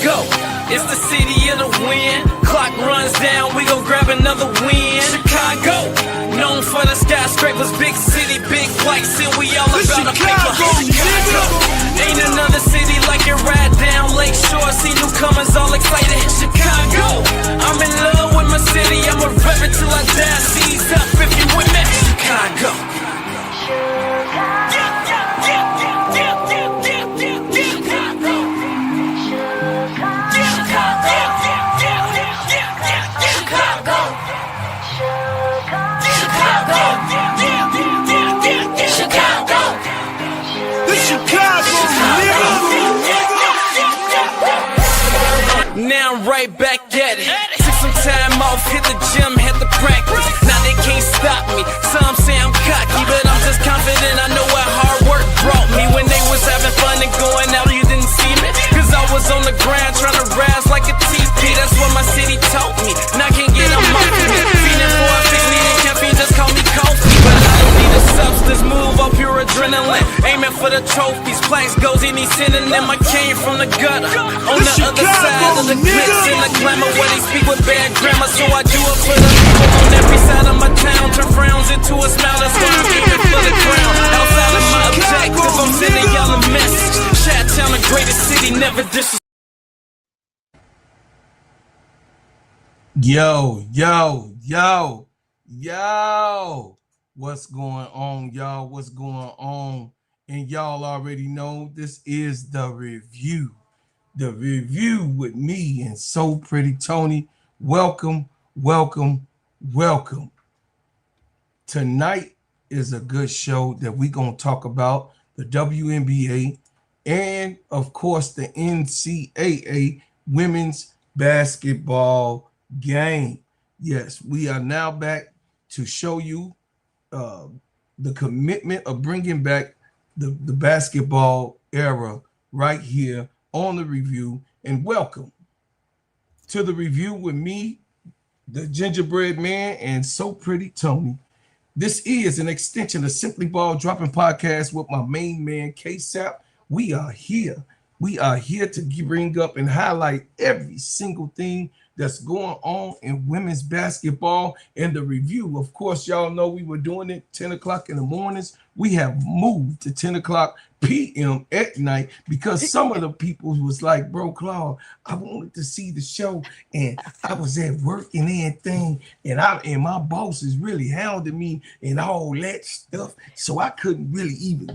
Chicago, it's the city of the wind. Clock runs down, we gon' grab another win. Chicago, known for the skyscrapers, big city, big lights, and we all about a paper. Chicago, ain't another city like it. Right down Lakeshore, see newcomers all excited. Chicago, I'm in love with my city. I'ma rep it till I die. Seize up if you with me. Chicago. Now I'm right back at it. Took some time off, hit the gym, had to practice. Now they can't stop me. Some say I'm cocky, but I'm just confident. I know what hard work brought me. When they was having fun and going out, you didn't see me, cause I was on the ground trying to rise like a TP. That's what my city taught me. Now I can't get them off me. Feeling for a fix, needing caffeine, just call me coffee. But I don't need a substance, move off pure adrenaline. Aiming for the trophies, plaques goes any synonym. I came from the gutter, on the other side of the glitz and the glamour, where they speak with bad grammar. So I do it for the people on every side of my town. Turn frowns into a smile, that's why I'm aiming for the crown. Outside of my objective, I'm sending y'all a message. Chi-town, the greatest city, never disrespect. Yo, what's going on, y'all? What's going on? And y'all already know this is the review with me and So Pretty Tony. Welcome. Tonight is a good show that we're going to talk about the WNBA and, of course, the NCAA women's basketball game. Yes, we are now back to show you the commitment of bringing back the basketball era right here on the review. And welcome to the review with me, the gingerbread man, and So Pretty Tony. This is an extension of Simply Ball Dropping Podcast with my main man, KEYSHA. We are here to bring up and highlight every single thing that's going on in women's basketball. And the review, of course, y'all know we were doing it 10 o'clock in the mornings. We have moved to 10 o'clock p.m. at night because some of the people was like, bro, Claude, I wanted to see the show and I was at work and everything, and my boss is really hounding me and all that stuff, so I couldn't really even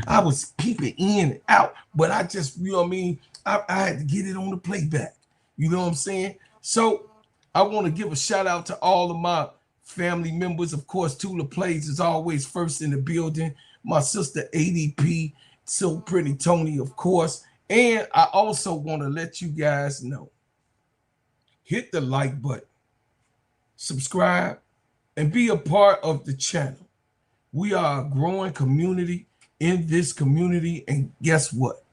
I was peeping in and out, but I just, you know what I mean, I had to get it on the playback, you know what I'm saying? So I want to give a shout out to all of my family members. Of course, Tula Plays is always first in the building. My sister ADP, So Pretty Tony, of course. And I also want to let you guys know, hit the like button, subscribe, and be a part of the channel. We are a growing community in this community. And guess what?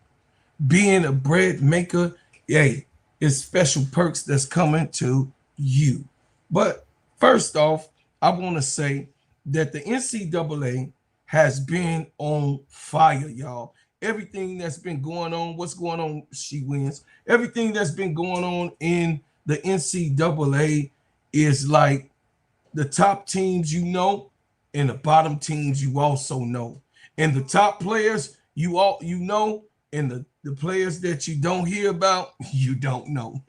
Being a bread maker, hey, it's special perks that's coming to you. But first off, I want to say that the NCAA has been on fire, y'all. Everything that's been going on, what's going on, she wins. Everything that's been going on in the NCAA is like the top teams you know, and the bottom teams you also know. And the top players you know, and the players that you don't hear about, you don't know.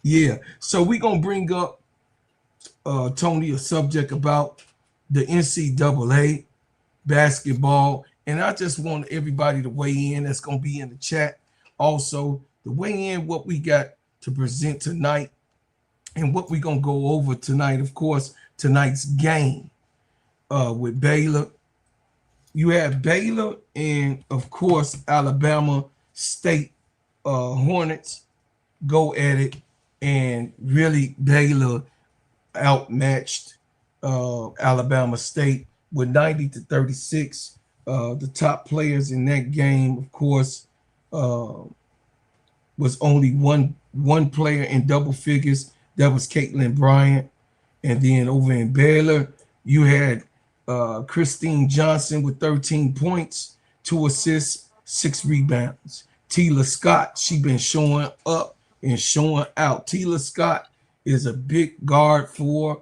Yeah, so we're going to bring up, Tony, a subject about the NCAA basketball. And I just want everybody to weigh in. That's going to be in the chat. Also, to weigh in what we got to present tonight and what we're going to go over tonight. Of course, tonight's game with Baylor. You have Baylor and, of course, Alabama State Hornets go at it. And really, Baylor outmatched Alabama State with 90-36. The top players in that game, of course, was only one player in double figures. That was Caitlin Bryant. And then over in Baylor, you had Christine Johnson with 13 points, 2 assists, 6 rebounds. Tila Scott, she been showing up and showing out. Tila Scott is a big guard for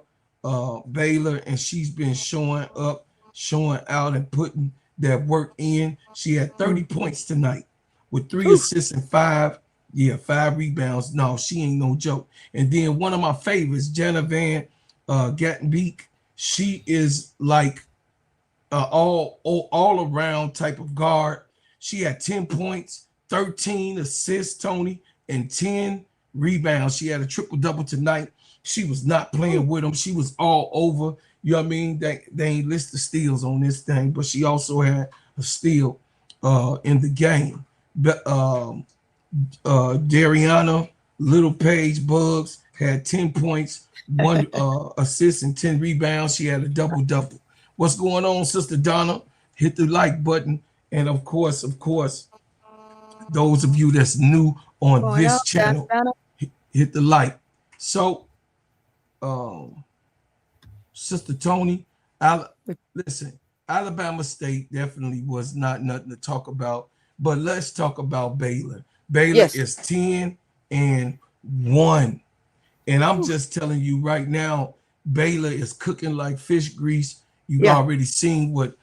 Baylor, and she's been showing up, showing out, and putting that work in. She had 30 points tonight with 3 assists and 5 rebounds. No, she ain't no joke. And then one of my favorites, Jenna Van Gattenbeek, she is like all around type of guard. She had 10 points, 13 assists, Tony, and 10 rebounds. She had a triple-double tonight. She was not playing with them. She was all over. You know what I mean? They ain't list the steals on this thing, but she also had a steal in the game. But Dariana Little Page Bugs had 10 points, 1 assist, and 10 rebounds. She had a double-double. What's going on, Sister Donna? Hit the like button. And of course, those of you that's new on this channel, hit the like. So, Sister Tony, listen, Alabama State definitely was not nothing to talk about, but let's talk about Baylor. Baylor is 10-1. And I'm just telling you right now, Baylor is cooking like fish grease. You've already seen what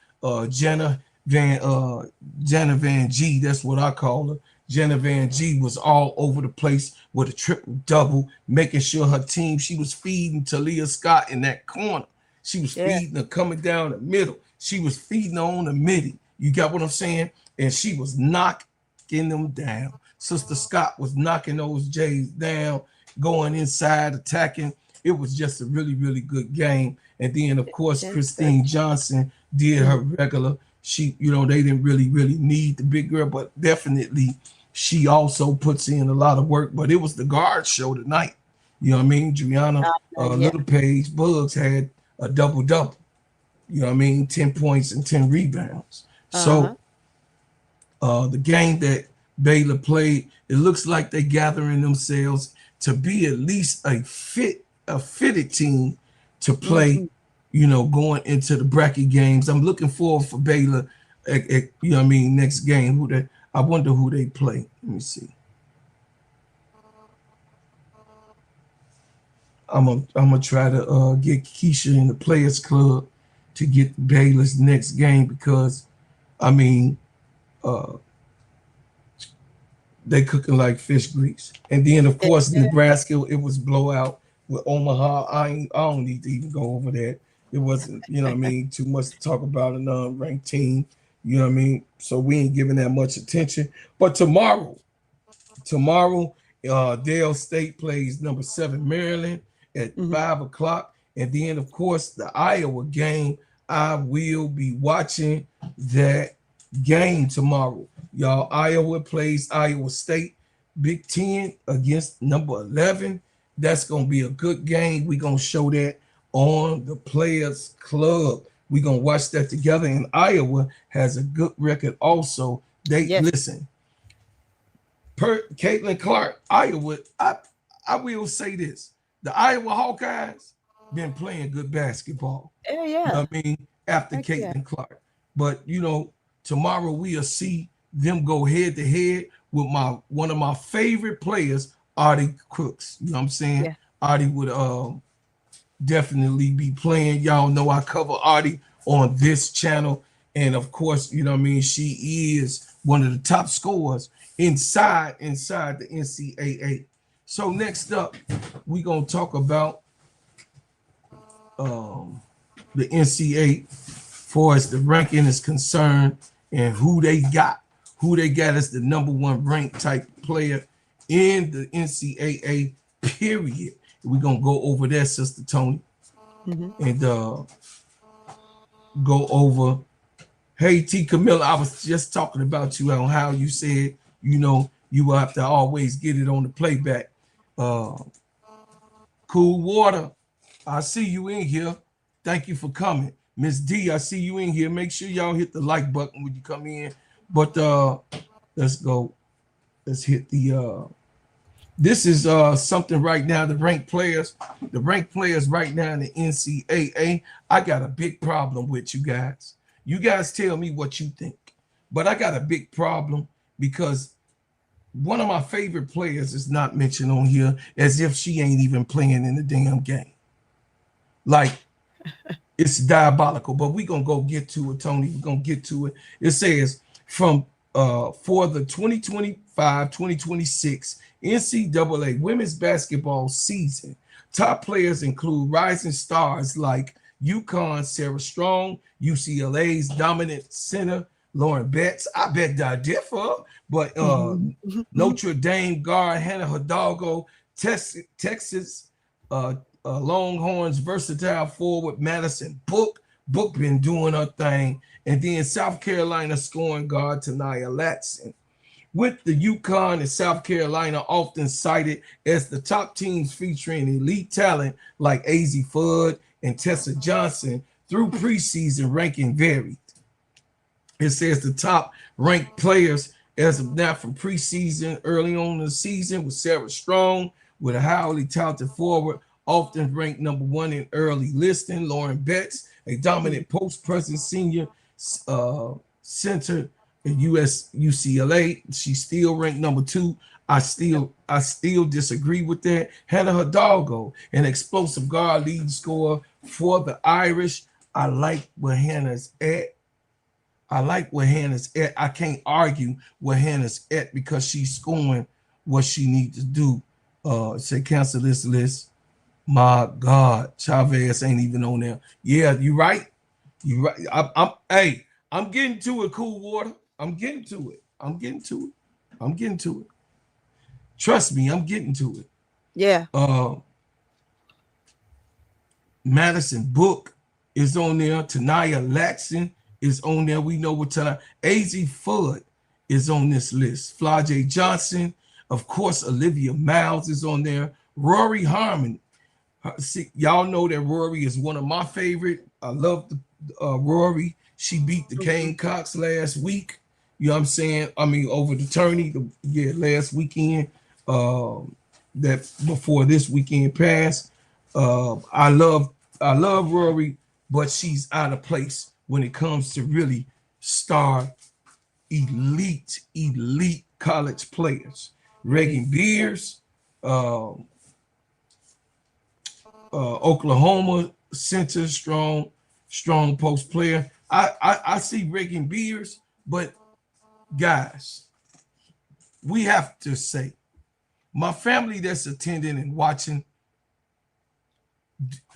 Jenna Van G, that's what I call her. Jenna Van G was all over the place with a triple-double, making sure her team, she was feeding Talia Scott in that corner. She was feeding her coming down the middle. She was feeding her on the midi. You got what I'm saying? And she was knocking them down. Sister Scott was knocking those Jays down, going inside, attacking. It was just a really, really good game. And then, of course, Christine Johnson did her regular. She, you know, they didn't really need the big girl, but definitely she also puts in a lot of work. But it was the guard show tonight. You know what I mean? Juliana Little Page Bugs had a double-double. You know what I mean? 10 points and 10 rebounds. So the game that Baylor played, it looks like they're gathering themselves to be at least a fitted team to play, you know, going into the bracket games. I'm looking forward for Baylor, you know what I mean, next game. I wonder who they play. Let me see. I'm gonna try to get KEYSHA in the Players Club to get Baylor's next game, because I mean they cooking like fish grease. And then of course Nebraska, it was blowout with Omaha. I don't need to even go over that. It wasn't, you know what I mean, too much to talk about an unranked team. You know what I mean? So we ain't giving that much attention. But tomorrow, Dale State plays number 7 Maryland at 5 o'clock. And then, of course, the Iowa game, I will be watching that game tomorrow. Y'all, Iowa plays Iowa State, Big Ten against number 11. That's going to be a good game. We're going to show that on the Players Club. We're going to watch that together. And Iowa has a good record also. Listen, per Caitlin Clark, Iowa, I will say this. The Iowa Hawkeyes been playing good basketball. You know what I mean? After Caitlin Clark. But, you know, tomorrow we'll see them go head-to-head with one of my favorite players, Artie Crooks. You know what I'm saying? Artie would definitely be playing. Y'all know I cover Artie on this channel. And, of course, you know what I mean, she is one of the top scorers inside the NCAA. So next up, we're going to talk about the NCAA for as the ranking is concerned and who they got as the number 1 ranked type player in the NCAA, period. We're going to go over that, Sister Tony, and go over, hey, T. Camilla, I was just talking about you on how you said, you know, you will have to always get it on the playback. Cool Water, I see you in here. Thank you for coming. Miss D, I see you in here. Make sure y'all hit the like button when you come in. But let's go. Let's hit the this is something right now. The ranked players right now in the NCAA. I got a big problem with you guys. You guys tell me what you think. But I got a big problem because one of my favorite players is not mentioned on here, as if she ain't even playing in the damn game. Like, it's diabolical, but we're going to go get to it, Tony. We're going to get to it. It says, from for the 2025-2026 NCAA women's basketball season, top players include rising stars like UConn's Sarah Strong, UCLA's dominant center Lauren Betts. I bet I differ, but Notre Dame guard Hannah Hidalgo, Texas Longhorns versatile forward Madison Book been doing her thing, and then South Carolina scoring guard Taniyah Latson. With the UConn and South Carolina often cited as the top teams featuring elite talent like Azzi Fudd and Tessa Johnson, through preseason ranking varied. It says the top ranked players as of now from preseason early on in the season was Sarah Strong, with a highly talented forward, often ranked number 1 in early listing. Lauren Betts, a dominant post-present senior center at UCLA. She's still ranked number 2. I still disagree with that. Hannah Hidalgo, an explosive guard lead scorer for the Irish. I like where Hannah's at. I can't argue where Hannah's at because she's scoring what she needs to do. Say cancel this list. My God, Chavez ain't even on there. Yeah, you right. You right. I'm getting to it, Cool Water. I'm getting to it. Trust me, I'm getting to it. Yeah. Madison Book is on there. Taniyah Latson is on there. We know what time. Azzi Fudd is on this list. Flajay Johnson, of course, Olivia Miles is on there. Rory Harmon. See, y'all know that Rory is one of my favorite. I love Rory. She beat the Gamecocks last week. You know what I'm saying? I mean, over the tourney, last weekend. That before this weekend passed. I love Rory, but she's out of place when it comes to really star elite college players. Reagan Beers, Oklahoma center, strong post player. I see Reagan Beers, but guys, we have to say, my family that's attending and watching,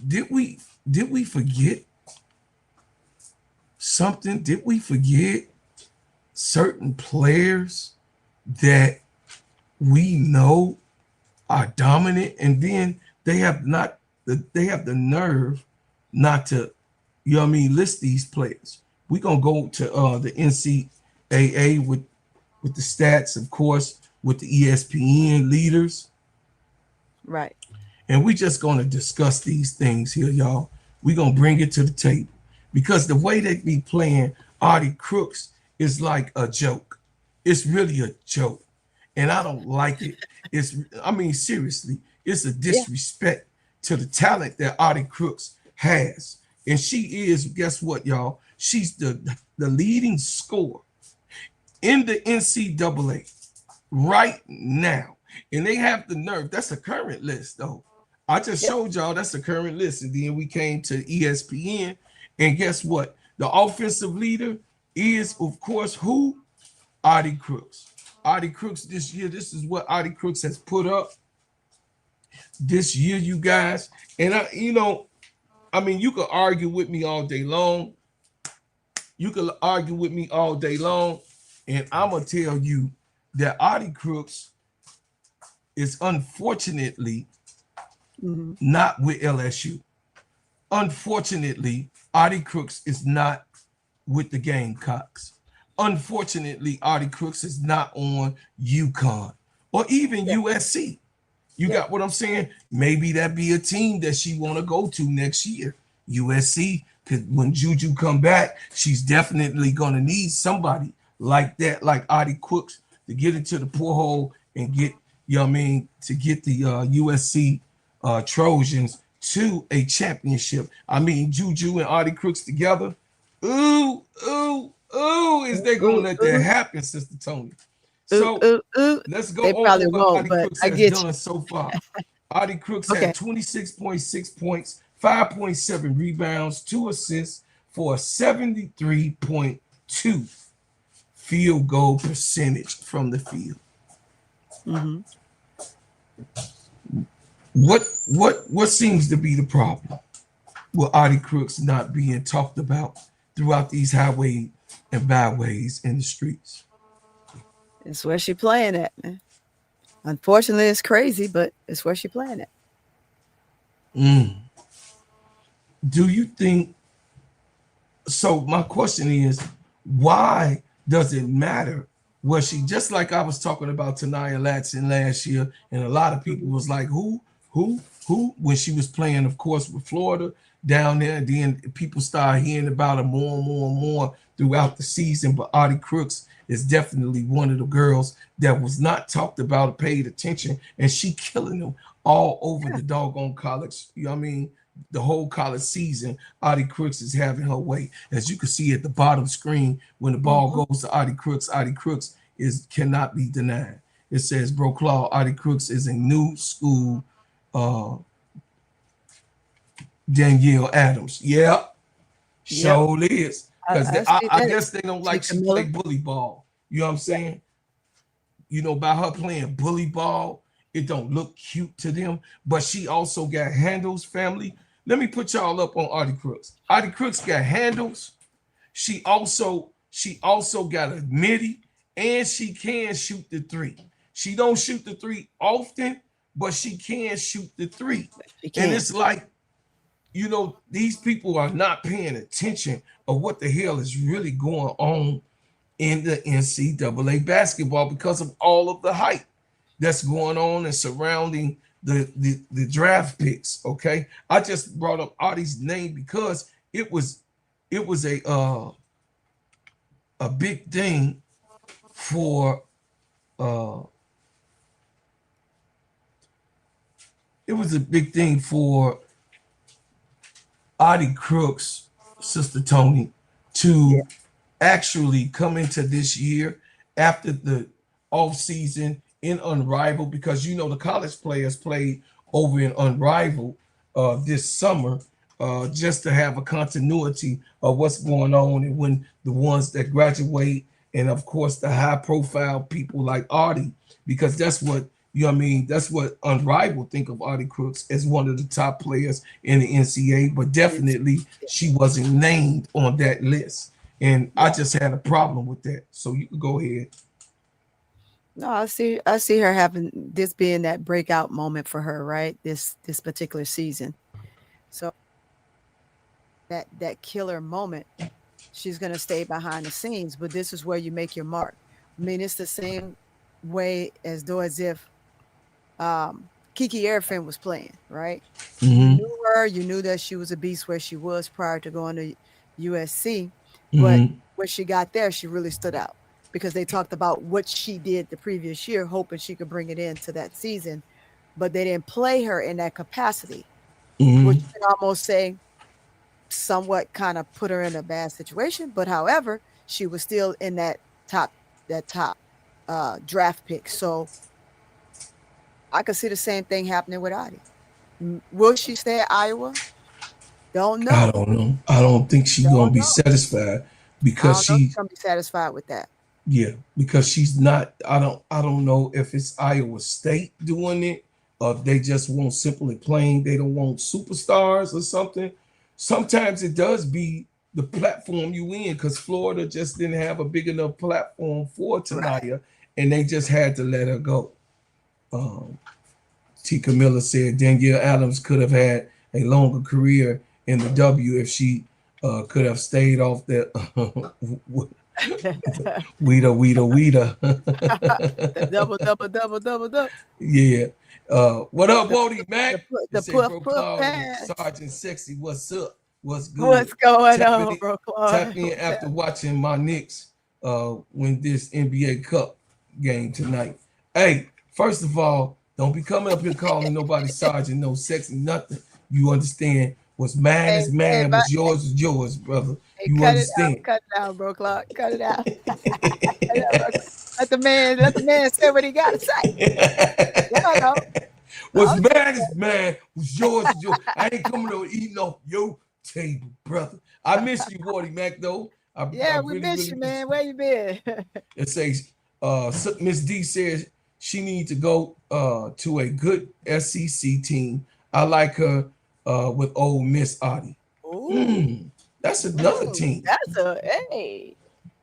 did we forget something? Did we forget certain players that we know are dominant, and then they have the nerve not to, you know what I mean, list these players? We're gonna go to the NCAA with the stats, of course, with the ESPN leaders. Right. And we just gonna discuss these things here, y'all. We're gonna bring it to the table, because the way they be playing Artie Crooks is like a joke. It's really a joke, and I don't like it. Seriously, it's a disrespect to the talent that Artie Crooks has. And she is, guess what, y'all? She's the leading scorer in the NCAA right now. And they have the nerve. That's a current list, though. I just showed y'all that's the current list. And then we came to ESPN. And guess what? The offensive leader is, of course, who? Artie Crooks. Artie Crooks this year, this is what Artie Crooks has put up this year, you guys. And you could argue with me all day long. And I'm going to tell you that Artie Crooks is unfortunately not with LSU. Unfortunately, Artie Crooks is not with the Gamecocks. Unfortunately, Artie Crooks is not on UConn or even USC. You got what I'm saying? Maybe that be a team that she want to go to next year. USC, because when Juju come back, she's definitely going to need somebody like that, like Artie Crooks, to get into the poor hole and get, to get the USC Trojans to a championship. Juju and Artie Crooks together. Is they going to let that happen, Sister Tony? So Ooh. let's go They over probably what won't, Audie but Crooks I has get you. done so far. Audie Crooks Okay. had 26.6 points, 5.7 rebounds, 2 assists for a 73.2 field goal percentage from the field. Mm-hmm. What seems to be the problem with Audie Crooks not being talked about throughout these highway and byways in the streets? It's where she playing at, man. Unfortunately, it's crazy, but it's where she playing at. Do you think so? My question is, why does it matter? Was she just like I was talking about Tanaya Latson last year, and a lot of people was like, who, when she was playing, of course, with Florida down there. And then people started hearing about her more and more and more throughout the season. But Audie Crooks is definitely one of the girls that was not talked about or paid attention, and she killing them all over the doggone college. You know what I mean? The whole college season, Audie Crooks is having her way. As you can see at the bottom screen, when the ball goes to Audie Crooks cannot be denied. It says, Bro Claude, Audie Crooks is a new school Danielle Adams. Yeah, sure is. Because I guess they don't like she play bully ball. You know what I'm saying? You know, by her playing bully ball, it don't look cute to them. But she also got handles, family. Let me put y'all up on Audie Crooks. Audie Crooks got handles. She also got a midi, and she can shoot the three. She don't shoot the three often, but she can shoot the three. And it's like, you know, these people are not paying attention of what the hell is really going on in the NCAA basketball because of all of the hype that's going on and surrounding the draft picks. Okay, I just brought up Audie's name because it was a big thing for Audie Crooks, Sister Tony, to actually come into this year after the off season in Unrivaled, because you know the college players played over in Unrivaled this summer just to have a continuity of what's going on, and when the ones that graduate, and of course the high profile people like Audie, because that's what that's what Unrivaled think of Audie Crooks as one of the top players in the NCAA, but definitely she wasn't named on that list. And I just had a problem with that. So you can go ahead. No, I see her having this being that breakout moment for her, right? This particular season. So that killer moment, she's gonna stay behind the scenes, but this is where you make your mark. I mean, it's the same way as though as if Kiki Erfin was playing, right? You knew her, you knew that she was a beast where she was prior to going to USC, but when she got there, she really stood out because they talked about what she did the previous year, hoping she could bring it into that season, but they didn't play her in that capacity, which you can almost say somewhat kind of put her in a bad situation. But however, she was still in that top draft pick. So I could see the same thing happening with Audie. Will she stay at Iowa? Don't know. I don't know. I don't think she's gonna be satisfied because she's gonna be satisfied with that. Yeah, because she's not. I don't know if it's Iowa State doing it, or if they just want simply playing. They don't want superstars or something. Sometimes it does be the platform you in, because Florida just didn't have a big enough platform for Tanaya, and they just had to let her go. T. Camilla said Danielle Adams could have had a longer career in the W if she could have stayed off that weeda. double. Yeah. What up, Wody Mac? The puff pass. Sergeant Sexy, what's up? What's good? What's going on, bro? Tap in after watching my Knicks win this NBA Cup game tonight. Hey, first of all, don't be coming up here calling nobody sergeant, no sexy, nothing. You understand? What's mine is mine, what's yours is yours, brother. Hey, You cut it out. understand? Cut it out, bro, Clark. Cut it out. Cut it out, bro. Let the man say what he got to say. Yeah, no. What's Okay. mine is mine. What's yours is yours. I ain't coming over eating off your table, brother. I miss you, Wardy Mac, though. I Yeah, we really, miss really you, miss man. you. Where you been? It says, Miss D says she needs to go to a good SEC team. I like her with old Miss Audie. Ooh, That's another team. that's a hey,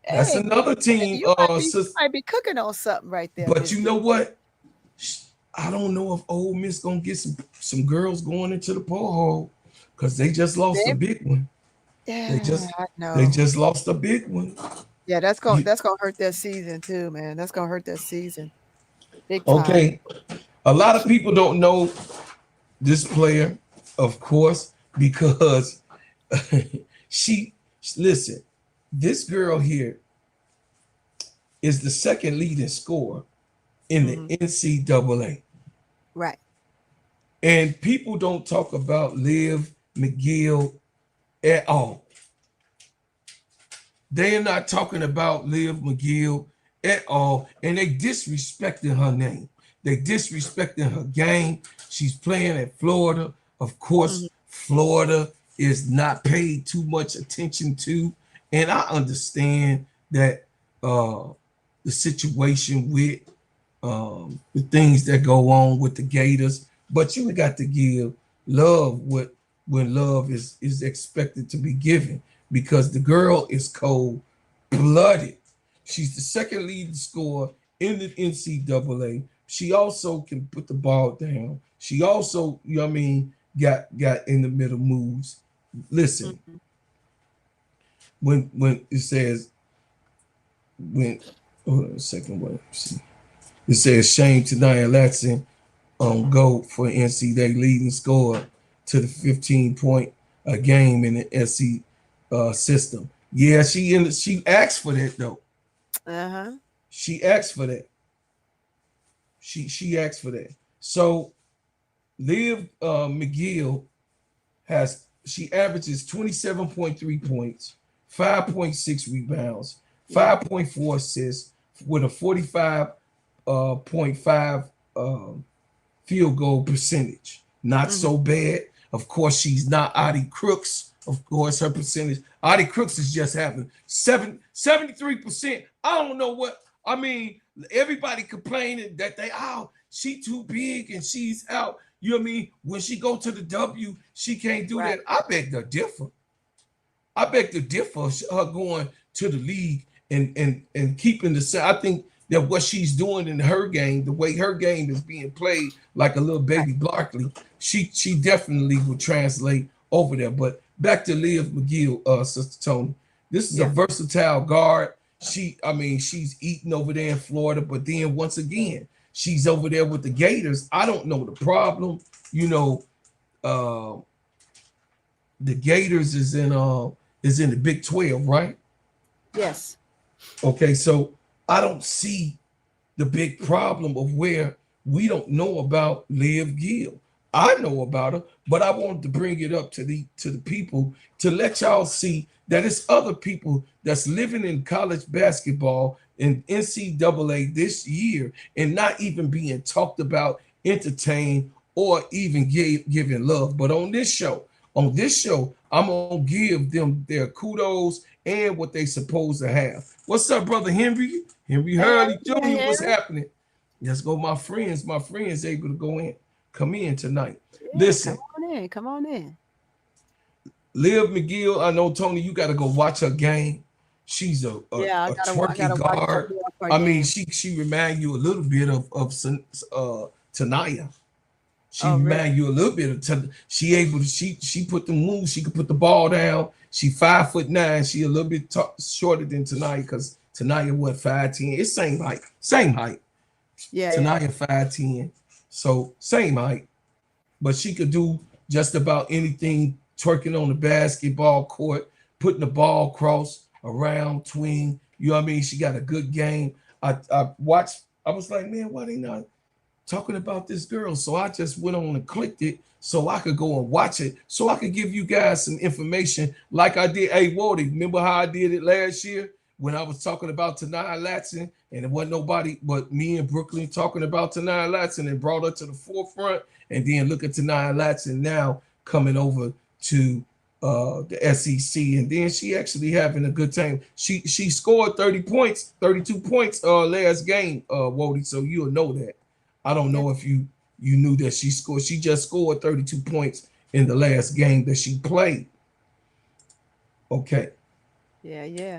That's hey. another team. You might be cooking on something right there, But Miss you D. know what? I don't know if Ole Miss gonna get some girls going into the porthole because they just lost a big one. They Yeah, just I they know. just lost a big one. Yeah, You- that's gonna hurt their season too, man. That's gonna hurt their season big time. okay, a lot of people don't know this player, of course, because she listen. This girl here is the second leading scorer in the NCAA. Right. And people don't talk about Liv McGill at all. They are not talking about Liv McGill at all. And they disrespecting her name. They disrespecting her game. She's playing at Florida. Of course, Florida is not paid too much attention to. And I understand that the situation with the things that go on with the Gators, but you got to give love what when love is expected to be given because the girl is cold blooded. She's the second leading scorer in the NCAA. She also can put the ball down. She also, you know what I mean, got in the middle moves. Listen, when it says when hold on a second, what see. It says shame to Nia Latson on go for NCAA leading scorer to the 15-point a game in the SC system. Yeah, she asked for that though. She asked for that. She asked for that. So Liv McGill she averages 27.3 points, 5.6 rebounds, 5.4 assists with a 45.5 field goal percentage. Not so bad. Of course, she's not Audie Crooks. Of course, her percentage. Audie Crooks is just having 73%. I don't know what, I mean, everybody complaining that she too big and she's out. You know what I mean? When she go to the W, she can't do that. I beg to differ. I beg to differ her going to the league and keeping the. I think that what she's doing in her game, the way her game is being played like a little baby Barkley, she definitely would translate over there. But back to Liv McGill, Sister Tony. This is a versatile guard. She's eating over there in Florida, but then once again, she's over there with the Gators. I don't know the problem. You know, the Gators is in the Big 12, right? Yes. Okay, so I don't see the big problem of where we don't know about Liv Gill. I know about her, but I wanted to bring it up to the people to let y'all see that it's other people that's living in college basketball in NCAA this year and not even being talked about, entertained, or even given love. But on this show, I'm gonna give them their kudos and what they supposed to have. What's up, brother Henry? Henry Hurley Jr., what's happening? Let's go, my friends. My friends able to come in tonight. Listen. Come on in. Liv McGill, I know, Tony, you got to go watch her game. She's a twerky guard. I mean, she remind you a little bit of Tanaya. She remind you a little bit of she put the moves. She could put the ball down. She 5'9". She a little bit shorter than Tanaya because Tanaya 5'10". It's same height. Yeah. Tanaya 5'10". So same height, but she could do just about anything. Twerking on the basketball court, putting the ball across, around, tween. You know what I mean? She got a good game. I watched. I was like, man, why they not talking about this girl. So I just went on and clicked it so I could go and watch it, so I could give you guys some information like I did. Hey, Wardy, remember how I did it last year when I was talking about Tanaya Latson, and it wasn't nobody but me and Brooklyn talking about Tanaya Latson and brought her to the forefront. And then look at Tanaya Latson now coming over to the SEC, and then she actually having a good time. She scored 30 points, 32 points last game, Wody. So you'll know that. I don't know if you knew that she scored. She just scored 32 points in the last game that she played. Okay. Yeah.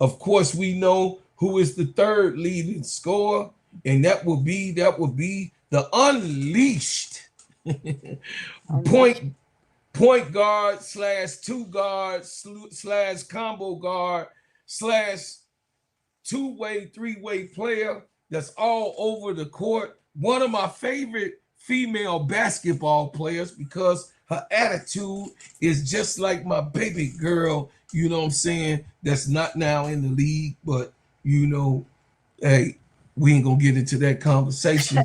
Of course, we know who is the third leading scorer, and that will be the Unleashed point guard / two guard / combo guard / two-way, three-way player that's all over the court. One of my favorite female basketball players because her attitude is just like my baby girl, you know what I'm saying, that's not now in the league, but you know, hey, we ain't gonna get into that conversation.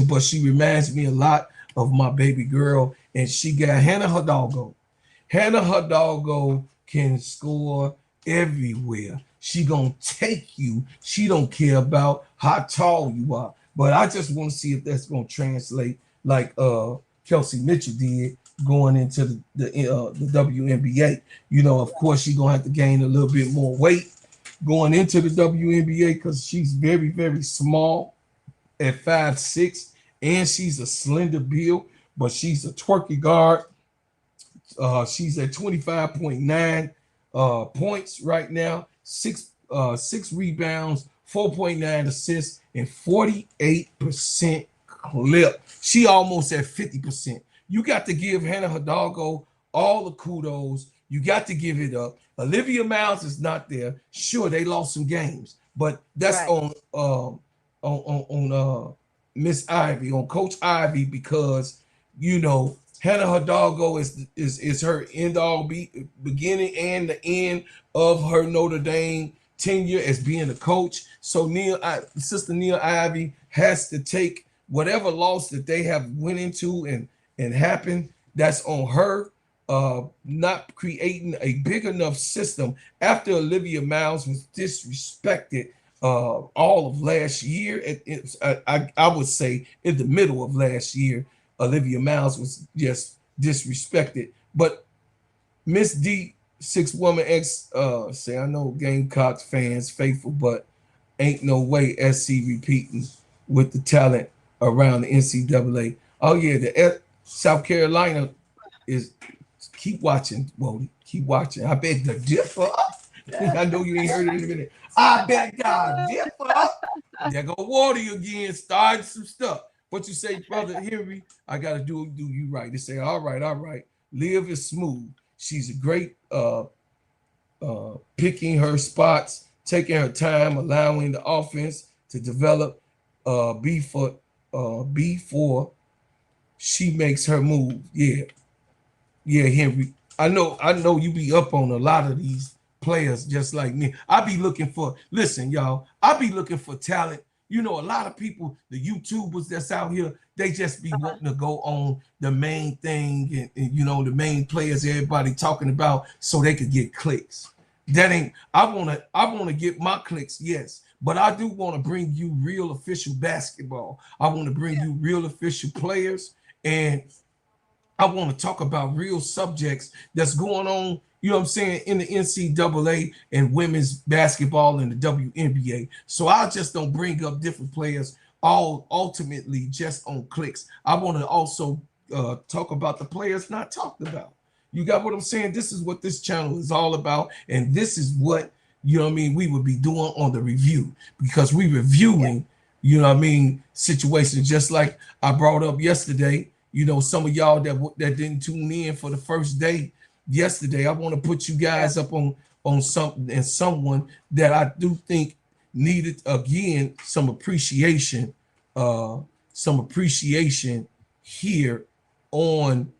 But she reminds me a lot of my baby girl, and she got Hannah Hidalgo. Hannah Hidalgo can score everywhere. She gonna take you. She don't care about how tall you are. But I just want to see if that's gonna translate like Kelsey Mitchell did going into the WNBA. You know, of course, she's gonna have to gain a little bit more weight going into the WNBA because she's very, very small at 5'6", and she's a slender build, but she's a twerky guard. She's at 25.9 points right now, six rebounds, 4.9 assists, and 48% clip. She almost at 50%. You got to give Hannah Hidalgo all the kudos. You got to give it up. Olivia Miles is not there. Sure, they lost some games, but that's right on Miss Ivy, on Coach Ivy, because you know Hannah Hidalgo is her end all beginning and the end of her Notre Dame tenure as being a coach. So Sister Neil Ivy has to take whatever loss that they have went into and happened. That's on her. Not creating a big enough system after Olivia Miles was disrespected all of last year. I would say in the middle of last year, Olivia Miles was just disrespected. But Miss D, 6 Woman X, say, I know Gamecocks fans faithful, but ain't no way SC repeating with the talent around the NCAA. Oh yeah, the South Carolina is. Keep watching, Wody. Keep watching. I beg to differ. I know you ain't heard it in a minute. I beg to differ. There go Wody again, starting some stuff. What you say, Brother Henry? I gotta do you right. They say, all right. Liv is smooth. She's a great picking her spots, taking her time, allowing the offense to develop before she makes her move. Yeah, Henry. I know you be up on a lot of these players just like me. I be looking for, listen, y'all, I be looking for talent. You know, a lot of people, the YouTubers that's out here, they just be wanting to go on the main thing and you know, the main players everybody talking about so they could get clicks. That ain't, I wanna get my clicks, yes. But I do want to bring you real official basketball. I want to bring you real official players, and I want to talk about real subjects that's going on, you know what I'm saying, in the NCAA and women's basketball and the WNBA. So I just don't bring up different players all ultimately just on clicks. I want to also talk about the players not talked about. You got what I'm saying? This is what this channel is all about. And this is what, you know what I mean, we would be doing on the review, because we reviewing, you know what I mean, situations just like I brought up yesterday. You know, some of y'all that didn't tune in for the first day yesterday, I want to put you guys up on something and someone that I do think needed, again, some appreciation here on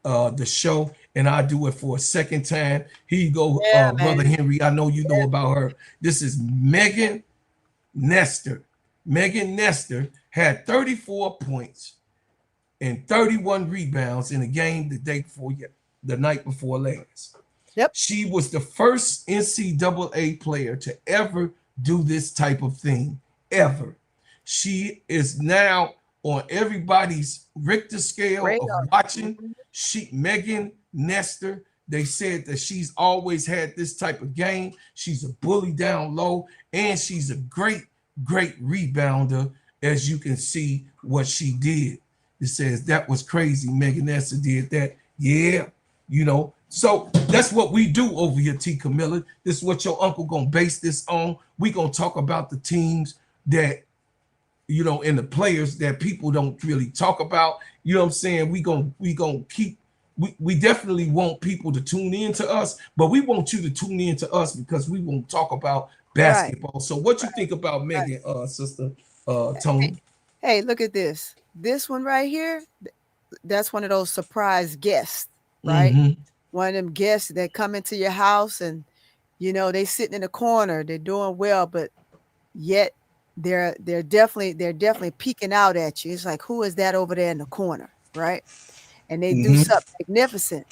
the show. And I do it for a second time. Here you go, Brother Henry. I know you know about her. This is Megan Nestor. Megan Nestor had 34 points and 31 rebounds in a game the night before last. Yep. She was the first NCAA player to ever do this type of thing, ever. She is now on everybody's Richter scale Radar. of watching. Megan Nestor, they said that she's always had this type of game. She's a bully down low, and she's a great rebounder, as you can see what she did. It says that was crazy. Megan Nestor did that. Yeah, you know. So that's what we do over here, T. Camilla. This is what your uncle gonna base this on. We gonna talk about the teams that, you know, and the players that people don't really talk about. You know what I'm saying? We gonna keep. We definitely want people to tune in to us, but we want you to tune in to us because we won't talk about basketball. Right. So what you think about Megan, sister Tony? Hey, look at this. This one right here, that's one of those surprise guests, right? Mm-hmm. One of them guests that come into your house and, you know, they sitting in the corner, they're doing well, but yet they're definitely peeking out at you. It's like, who is that over there in the corner, right? And they do something magnificent.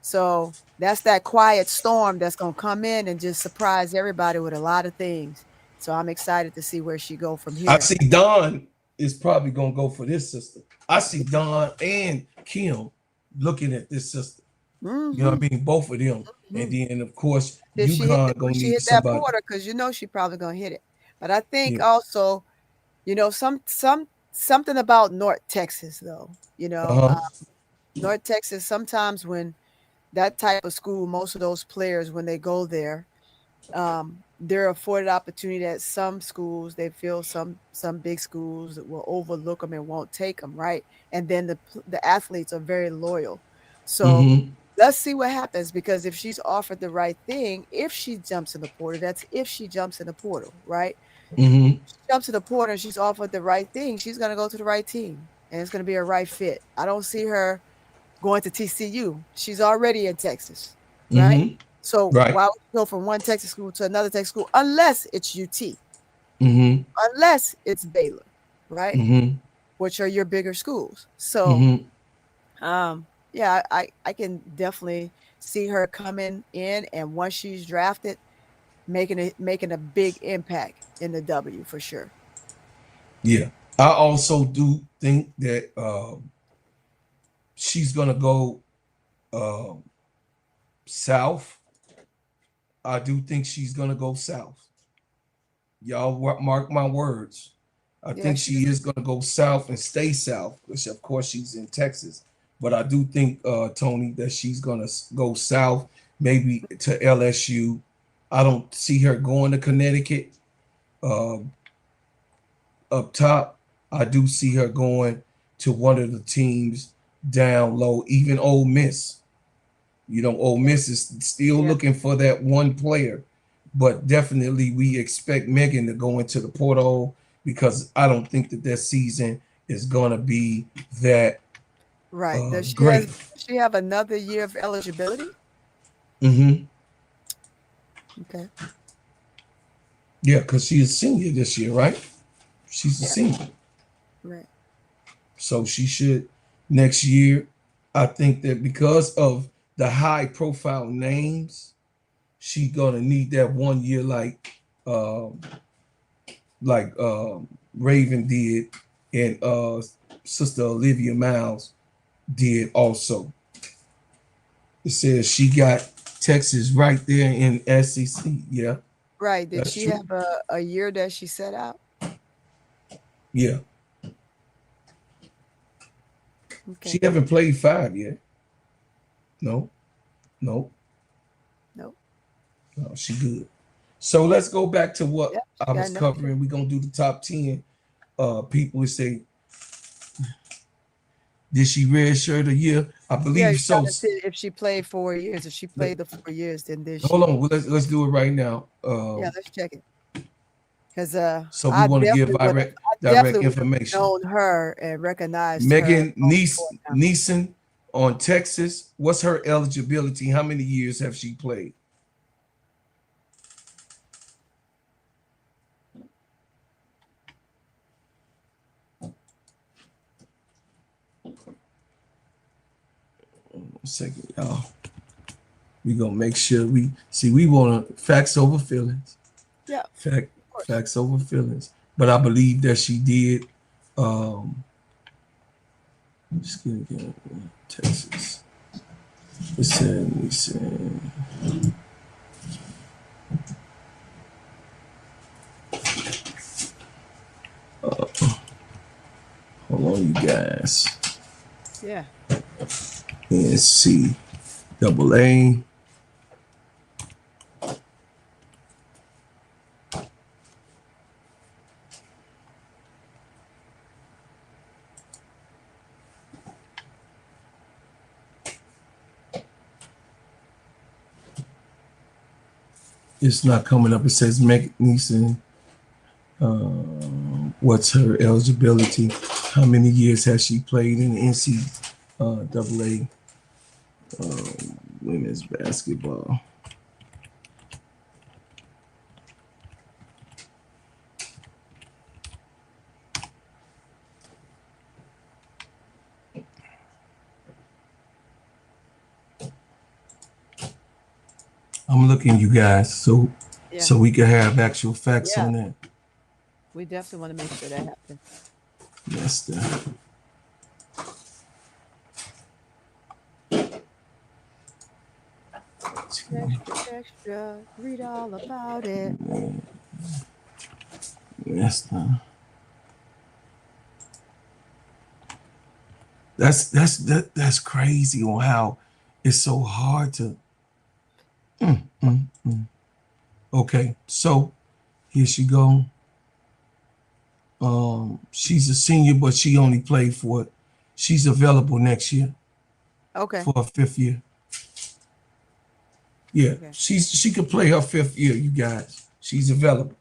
So that's that quiet storm that's gonna come in and just surprise everybody with a lot of things. So I'm excited to see where she go from here. I see Dawn is probably gonna go for this sister. I see Dawn and Kim looking at this sister. Mm-hmm. You know what I mean? Both of them. Mm-hmm. And then of course UConn gonna need somebody. That Porter, because you know she probably gonna hit it. But I think also, you know, something about North Texas though. You know, North Texas, sometimes when that type of school, most of those players, when they go there, they're afforded opportunity at some schools. They feel some big schools will overlook them and won't take them, right? And then the athletes are very loyal. So let's see what happens, because if she's offered the right thing, if she jumps in the portal, that's if she jumps in the portal, right? She jumps in the portal and she's offered the right thing, she's going to go to the right team and it's going to be a right fit. I don't see her going to TCU. She's already in Texas, right? So why would you go from one Texas school to another Texas school unless it's UT, unless it's Baylor, right? Which are your bigger schools. So, yeah, I can definitely see her coming in, and once she's drafted, making a big impact in the W for sure. Yeah, I also do think that she's gonna go south. I do think she's gonna go south. Y'all mark my words. I think she is gonna go south and stay south, which of course she's in Texas. But I do think, Tony, that she's gonna go south, maybe to LSU. I don't see her going to Connecticut. Up top, I do see her going to one of the teams down low, even Ole Miss. You know, Ole Miss is still looking for that one player, but definitely we expect Megan to go into the portal, because I don't think that season is going to be that right. Does she have another year of eligibility? Okay. Yeah, because she's a senior this year, right? She's a senior. Right. So she should next year. I think that because of the high profile names, she's gonna need that 1 year like Raven did, and Sister Olivia Miles did also. It says she got Texas right there in SEC. Yeah. Right. Did she have a year that she set out? Yeah. Okay. She haven't played 5 yet. No, she good. So let's go back to what I was covering. We're gonna do the top 10. People would say, did she redshirt a year? I believe so. If she played 4 years, if she played the 4 years, then this. Hold on, let's do it right now. Let's check it. Because so we want to give direct information. Known her and recognized Megan Neeson on Texas. What's her eligibility? How many years have she played? second, y'all. We gonna make sure we see. We want facts over feelings. Yeah. Facts over feelings. But I believe that she did. Just gonna get Texas. We said. Hold on, you guys. Yeah. NCAA. It's not coming up. It says Meg Neeson. What's her eligibility? How many years has she played in the NCAA women's basketball? I'm looking, you guys, so we can have actual facts on that. We definitely want to make sure that happens. Yes, sir. Extra, read all about it. Yes, sir. That's crazy on how it's so hard to. Okay, so here she go. She's a senior, but she only played for it. She's available next year. Okay. For her 5th year. Yeah, okay. She could play her 5th year, you guys. She's available.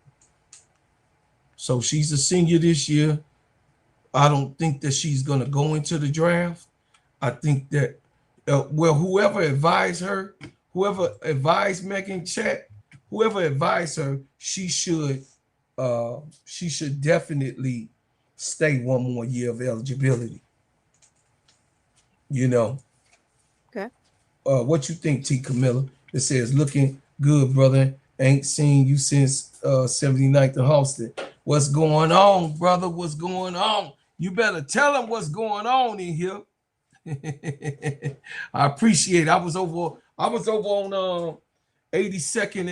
So she's a senior this year. I don't think that she's gonna go into the draft. I think that whoever advised her, whoever advised Megan Chat, whoever advised her, she should definitely stay one more year of eligibility. You know. Okay. What you think, T. Camilla? It says, looking good, brother. Ain't seen you since 79th and Halsted. What's going on, brother? What's going on? You better tell them what's going on in here. I appreciate it. I was over on 82nd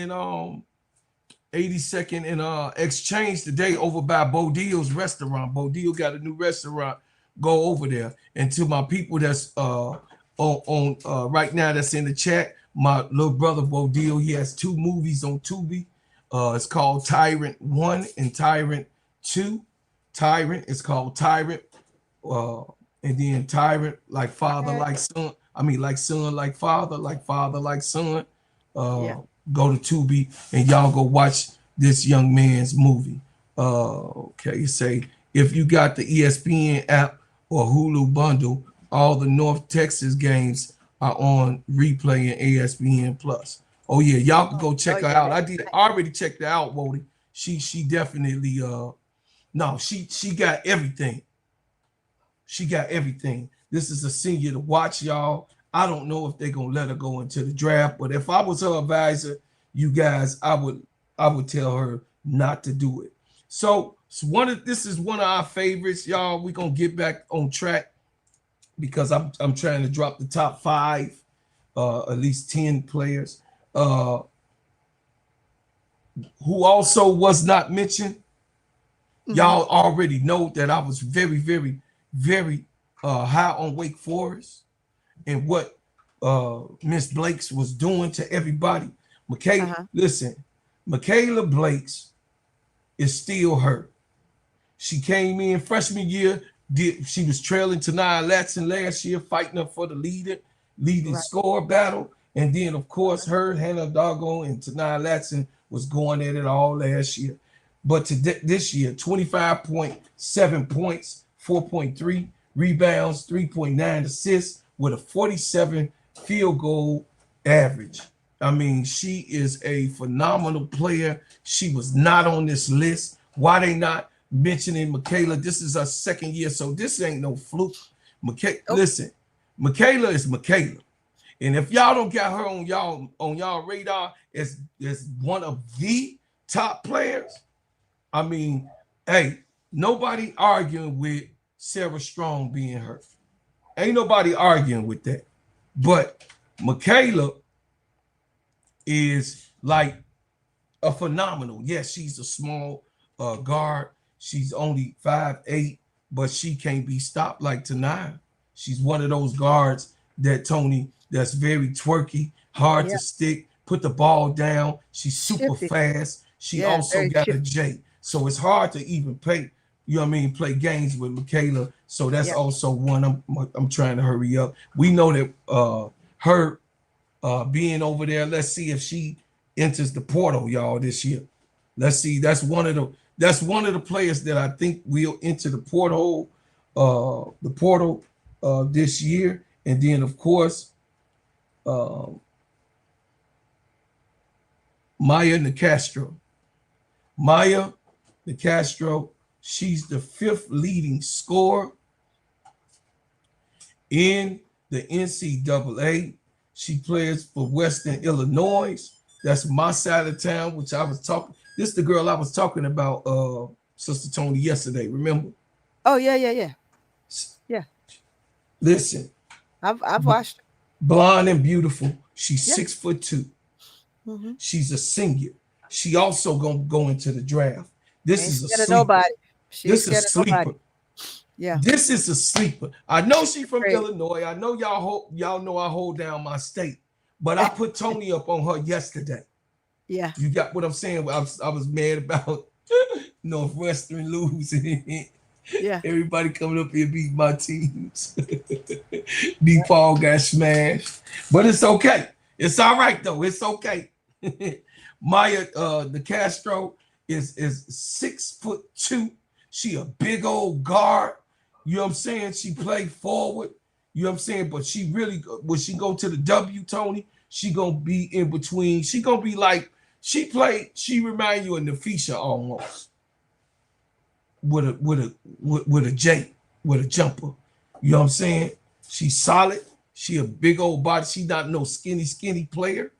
and Exchange today over by Bodil's restaurant. Bodil got a new restaurant. Go over there. And to my people that's on right now that's in the chat, my little brother Bodil, he has 2 movies on Tubi. It's called Tyrant 1 and Tyrant 2. Tyrant, it's called Tyrant. And then Tyrant, like father, like son. I mean, like son, like father like son. Go to Tubi and y'all go watch this young man's movie. Okay, say if you got the ESPN app or Hulu bundle, all the North Texas games are on replay and ESPN Plus. Oh yeah, y'all can go check her out. I already checked her out, Wody. She definitely she got everything. She got everything. This is a senior to watch, y'all. I don't know if they're gonna let her go into the draft, but if I was her advisor, you guys, I would tell her not to do it. So this is one of our favorites, y'all. We're gonna get back on track because I'm trying to drop the top 5, at least 10 players. Who also was not mentioned. Y'all already know that I was very, very, very high on Wake Forest and what Miss Blakes was doing to everybody. Listen, Michaela Blakes is still hurt. She came in freshman year. She was trailing Tanaya Latson last year, fighting up for the leading score battle. And then, of course, her, Hannah Doggone, and Tanaya Latson was going at it all last year. But this year, 25.7 points, 4.3 rebounds, 3.9 assists with a 47 field goal average. I mean, she is a phenomenal player. She was not on this list. Why they not mentioning Michaela? This is her 2nd year, so this ain't no fluke. Listen, Michaela is Michaela. And if y'all don't got her on y'all radar as one of the top players, I mean, hey, nobody arguing with Sarah Strong being hurt. Ain't nobody arguing with that. But Michaela is like a phenomenal. Yes, she's a small guard. She's only 5'8", but she can't be stopped like Tanaya. She's one of those guards that Tony that's very twerky, hard to stick, put the ball down. She's super fast. She also got a J. So it's hard to even play, you know what I mean, play games with Michaela. So that's also one I'm trying to hurry up. We know that her being over there, let's see if she enters the portal, y'all, this year. Let's see. That's one of the players that I think will enter the portal this year. And then of course, Maya Nicastro. Maya Nicastro, she's the 5th leading scorer in the NCAA. She plays for Western Illinois. That's my side of town, which I was talking. This is the girl I was talking about, Sister Tony, yesterday. Remember? Oh yeah. Listen, I've watched her. Blonde and beautiful. She's 6'2". She's a senior. She also gonna go into the draft. This is a sleeper. Nobody. This is a sleeper. Yeah. This is a sleeper. I know she's from Illinois. I know y'all know I hold down my state, but I put Tony up on her yesterday. Yeah. You got what I'm saying? I was mad about Northwestern losing. Yeah. Everybody coming up here beat my teams. D. Paul got smashed. But it's okay. It's all right though. It's okay. Maya Nicastro is 6'2". She a big old guard. You know what I'm saying? She played forward. You know what I'm saying? But she really, when she go to the W, Tony, she gonna be in between. She gonna be like, she remind you of Nafisha almost. With a J, with a jumper. You know what I'm saying? She's solid. She a big old body. She not no skinny player.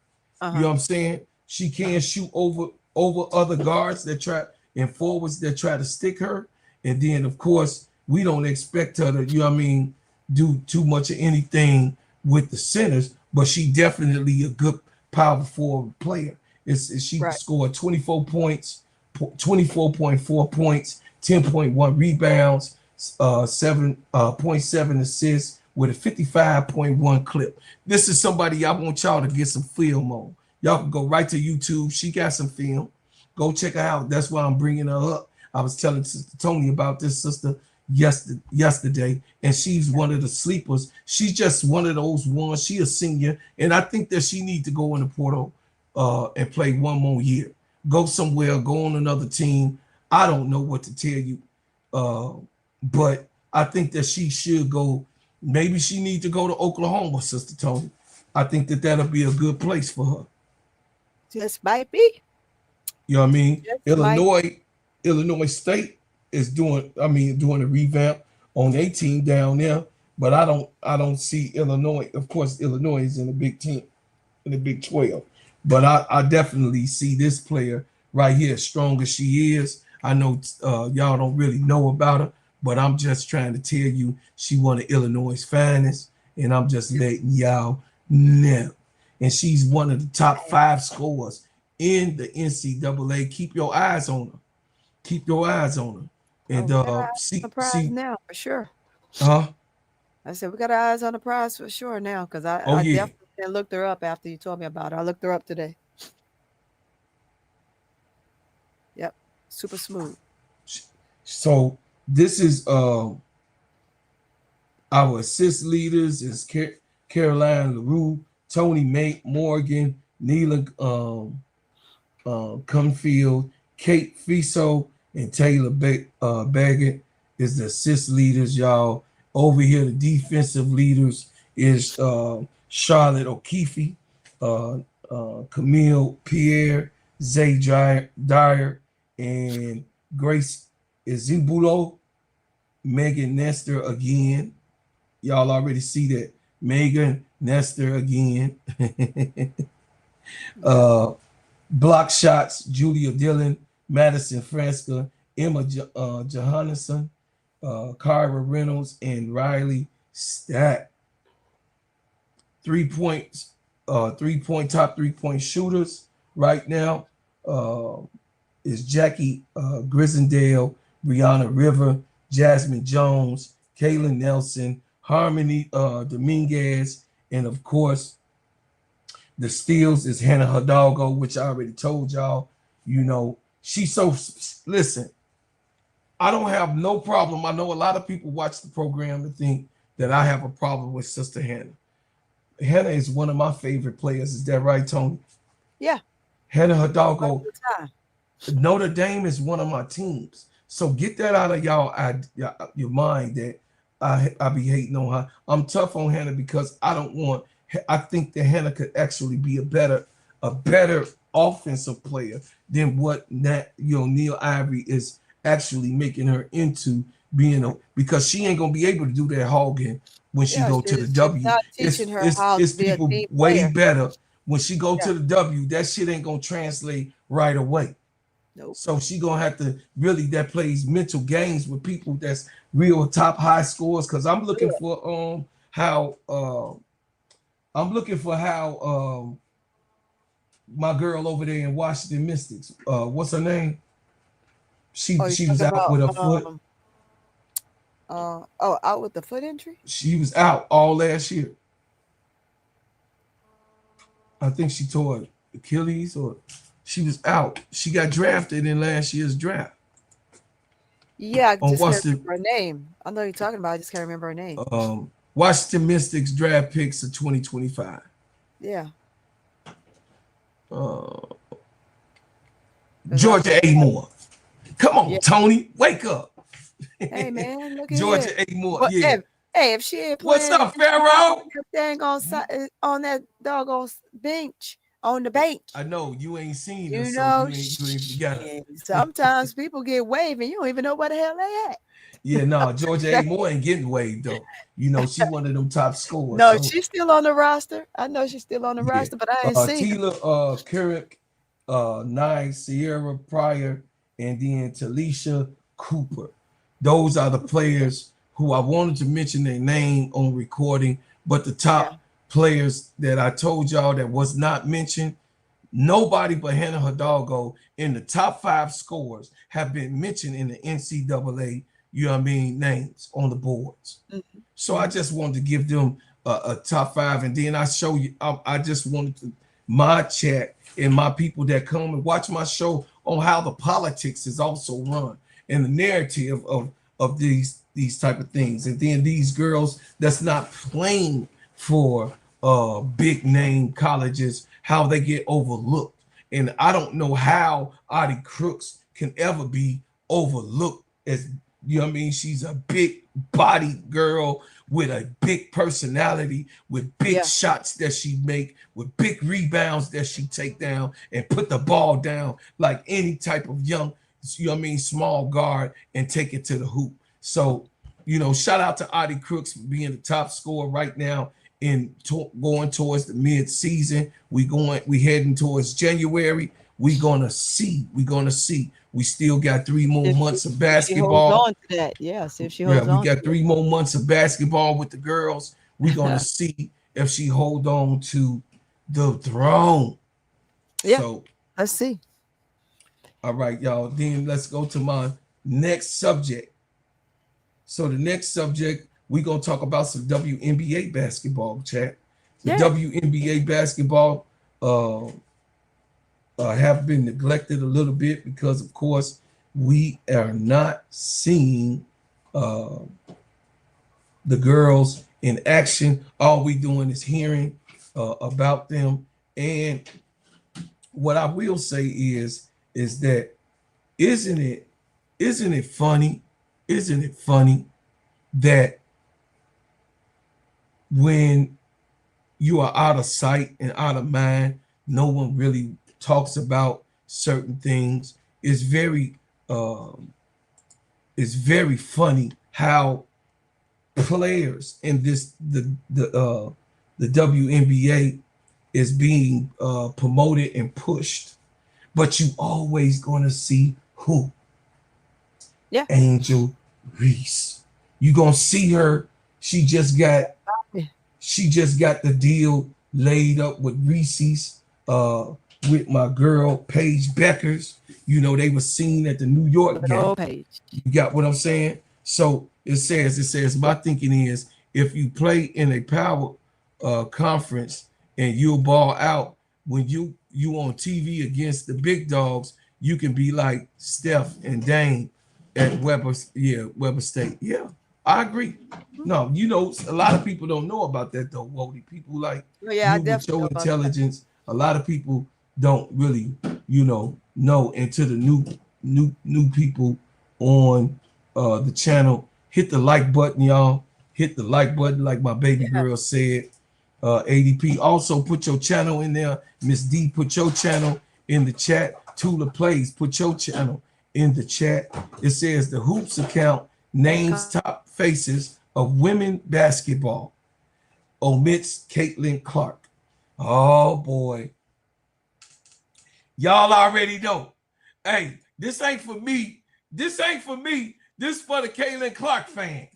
You know what I'm saying? She can shoot over other guards that try and forwards that try to stick her. And then of course, we don't expect her to, you know what I mean, do too much of anything with the centers, but she definitely a good power forward player. She scored 24 points, 24.4 points, 10.1 rebounds, 7.7 assists with a 55.1 clip. This is somebody I want y'all to get some film on. Y'all can go right to YouTube. She got some film. Go check her out. That's why I'm bringing her up. I was telling Sister Tony about this sister yesterday, and she's one of the sleepers. She's just one of those ones. She a senior, and I think that she needs to go in the portal and play one more year. Go somewhere, go on another team. I don't know what to tell you, but I think that she should go. Maybe she needs to go to Oklahoma, Sister Tony. I think that that'll be a good place for her. Just might be. You know what I mean? Illinois State is doing a revamp on their team down there, but I don't see Illinois. Of course, Illinois is in the Big 10, in the Big 12, but I definitely see this player right here, as strong as she is. I know y'all don't really know about her, but I'm just trying to tell you she one of Illinois' finest, and I'm just letting y'all know. And she's one of the top 5 scorers in the NCAA. Keep your eyes on her. Keep your eyes on her. And see now for sure. I said we got our eyes on the prize for sure now, because I definitely looked her up after you told me about her. I looked her up today. Yep, super smooth. So this is our assist leaders is Caroline LaRue, Tony Morgan, Neela Cunfield, Kate Fiso, and Taylor Baggett is the assist leaders, y'all. Over here, the defensive leaders is Charlotte O'Keefe, Camille Pierre, Zay Dyer, and Grace Izubulo, Megan Nestor again. Y'all already see that. Megan Nestor again. Block shots, Julia Dillon, Madison Franska, Emma Johannesson, Kyra Reynolds, and Riley Stack. 3 points, top 3-point shooters right now is Jackie Grisendale, Brianna River, Jasmine Jones, Kaylin Nelson, Harmony Dominguez, and of course, the steals is Hannah Hidalgo, which I already told y'all. You know, she's so, listen, I don't have no problem. I know a lot of people watch the program and think that I have a problem with Sister Hannah. Hannah is one of my favorite players. Is that right, Tony? Yeah. Hannah Hidalgo. Notre Dame is one of my teams. So get that out of your mind that I be hating on her. I'm tough on Hannah because I think that Hannah could actually be a better offensive player than what Neil Ivory is actually making her into being because she ain't gonna be able to do that hogging when she go to the W. It's people way better when she go to the W. That shit ain't gonna translate right away. Nope. So she gonna have to really that plays mental games with people that's real top high scores. Because I'm looking for how my girl over there in Washington Mystics. What's her name? She was out with her foot. Out with the foot injury? She was out all last year. I think she tore Achilles or she was out. She got drafted in last year's draft. Yeah, I just can't remember her name. I know you're talking about. I just can't remember her name. Washington Mystics draft picks of 2025. Yeah. Georgia A. Moore. Come on, Tony, wake up. Hey man, look at Georgia A. Moore. Well, yeah. Hey, if she ain't playing, what's up, Pharaoh? Dang on that doggone bench. On the bench. I know you ain't seen her, you know, so you ain't forgot her. Sometimes people get waived and you don't even know where the hell they at. Yeah, no, Georgia A. Moore ain't getting waived though. You know, she one of them top scorers. No, she's still on the roster. I know she's still on the roster, but I ain't seen her. Tila Carrick, Nye Sierra Pryor, and then Talisha Cooper. Those are the players who I wanted to mention their name on recording, but the top players that I told y'all that was not mentioned, nobody but Hannah Hidalgo in the top 5 scores have been mentioned in the NCAA, you know what I mean, names on the boards. Mm-hmm. So I just wanted to give them a top 5, and then I show you, I just wanted to, my chat and my people that come and watch my show on how the politics is also run and the narrative of these type of things. And then these girls that's not playing for big name colleges, how they get overlooked. And I don't know how Audie Crooks can ever be overlooked as, you know what I mean? She's a big body girl with a big personality, with big shots that she make, with big rebounds that she take down and put the ball down like any type of young, you know what I mean, small guard and take it to the hoop. So, you know, shout out to Audie Crooks for being the top scorer right now in going towards the mid-season. We heading towards January. We're gonna see. We still got 3 more months of basketball. Hold on to that. Yes, if she holds on. We got 3 more months of basketball with the girls. We're gonna see if she hold on to the throne. Yeah. So let's see. All right, y'all. Then let's go to my next subject. So the next subject, we're going to talk about some WNBA basketball, chat. The WNBA basketball have been neglected a little bit because, of course, we are not seeing the girls in action. All we doing is hearing about them. And what I will say is that isn't it funny? Isn't it funny that when you are out of sight and out of mind, no one really talks about certain things? It's very funny how players in the WNBA is being promoted and pushed, but you always gonna see who? Yeah. Angel Reese. You gonna see her. She just got the deal laid up with Reese's, with my girl Paige Beckers. You know, they were seen at the New York game. Paige. You got what I'm saying? So it says my thinking is, if you play in a power conference and you'll ball out, when you on TV against the big dogs, you can be like Steph and Dame at Weber State. Yeah, I agree. No, you know, a lot of people don't know about that though, Wody. People like Yeah, you with your intelligence, a lot of people don't really, know into the new people on the channel. Hit the like button, y'all. Hit the like button, like my baby girl said. ADP, also put your channel in there. Miss D, put your channel in the chat. Tula Plays, put your channel in the chat. It says the Hoops account names top faces of women basketball, omits Caitlin Clark. Oh boy, y'all already know. Hey, this ain't for me. This ain't for me. This for the Caitlin Clark fan.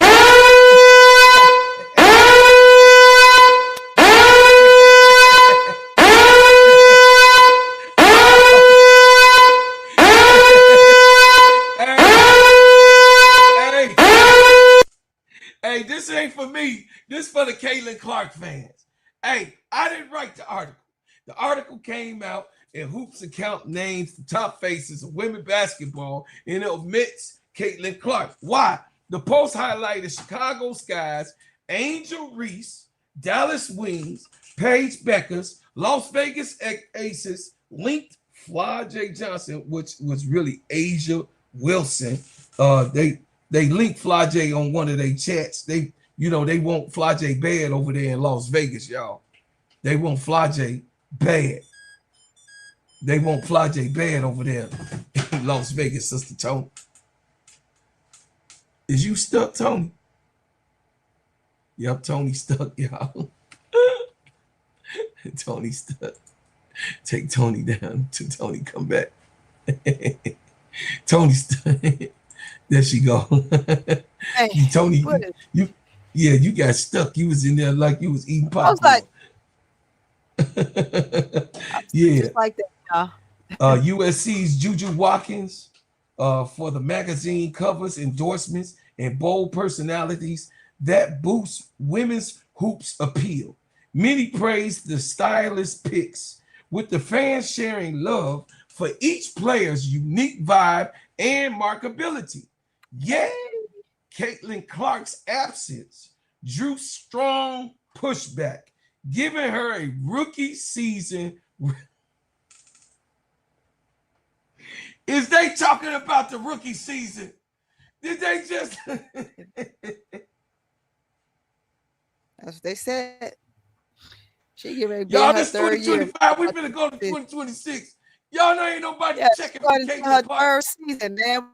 Hey, this ain't for me. This for the Caitlin Clark fans. Hey, I didn't write the article. The article came out and Hoops account names the top faces of women basketball and it omits Caitlin Clark. Why? The post highlighted Chicago Sky's Angel Reese, Dallas Wings, Paige Beckers, Las Vegas Aces, linked Flau'jae Johnson, which was really Asia Wilson. They linked Flau'jae on one of their chats. They want Flau'jae bad over there in Las Vegas, y'all. They want Flau'jae bad. They want Flau'jae bad over there in Las Vegas, Sister Tony. Is you stuck, Tony? Yep, Tony stuck, y'all. Tony stuck. Take Tony down till Tony come back. Tony stuck. There she go. Hey, Tony, you got stuck. You was in there like you was eating popcorn. I was like, yeah, just like that, y'all. USC's Juju Watkins for the magazine covers, endorsements, and bold personalities that boost women's hoops appeal. Many praise the stylist picks, with the fans sharing love for each player's unique vibe and marketability. Yet, Caitlin Clark's absence drew strong pushback, giving her a rookie season. Is they talking about the rookie season? Did they just? That's what they said. She get ready to Y'all, be her this third year. 2025. We're gonna go to 2026. Y'all know ain't nobody checking for Caitlin her Clark. third season, man.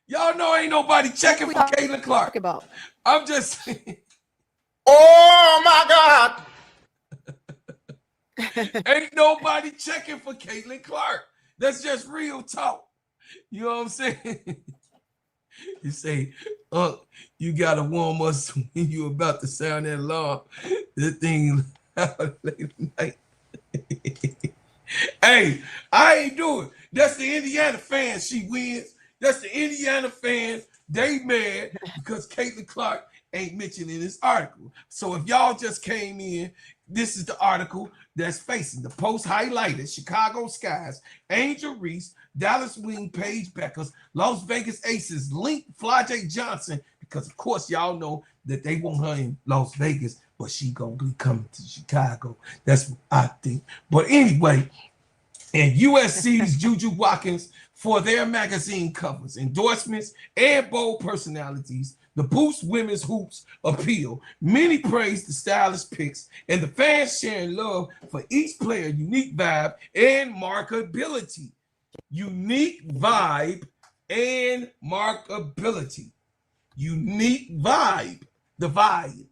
Y'all know ain't nobody checking for Caitlin Clark. About? I'm just saying. Oh my God. Ain't nobody checking for Caitlin Clark. That's just real talk. You know what I'm saying? You say, you gotta warm us when you about to sound that alarm. That thing loud late at night. Hey, I ain't doing. That's the Indiana fans. She wins. That's the Indiana fans. They mad because Caitlin Clark ain't mentioned in this article. So if y'all just came in, this is the article that's facing the post highlighted Chicago Skies, Angel Reese, Dallas Wing, Paige Beckers, Las Vegas Aces, link Flau'jae Johnson, because of course y'all know that they want her in Las Vegas, but she gonna be coming to Chicago. That's what I think. But anyway, and USC's Juju Watkins for their magazine covers, endorsements, and bold personalities, the boost women's hoops appeal. Many praise the stylist picks and the fans sharing love for each player, unique vibe and markability. Unique vibe and markability. Unique vibe the vibe,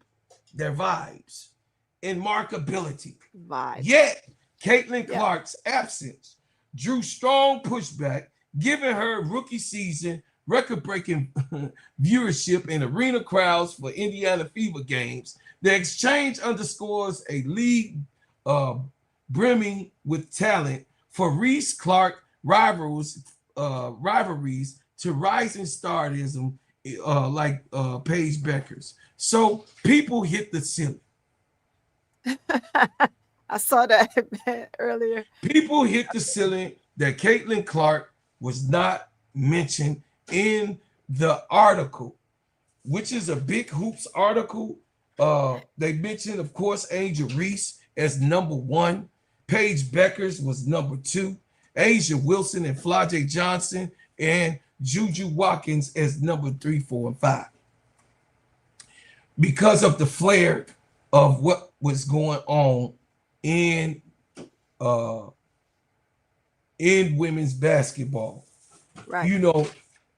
their vibes, and markability. Vibe. Yet, Caitlin Clark's absence drew strong pushback, giving her rookie season record-breaking viewership in arena crowds for Indiana Fever games. The exchange underscores a league brimming with talent for REESE Clark rivalries to rising stardom like Paige Beckers. So people hit the ceiling. I saw that earlier. People hit the ceiling that Caitlin Clark was not mentioned in the article, which is a Big Hoops article. They mentioned, of course, Angel Reese as number 1. Paige Beckers was number 2. Asia Wilson and Flajay Johnson and Juju Watkins as number 3, 4, and 5. Because of the flair of what was going on in women's basketball. Right. You know,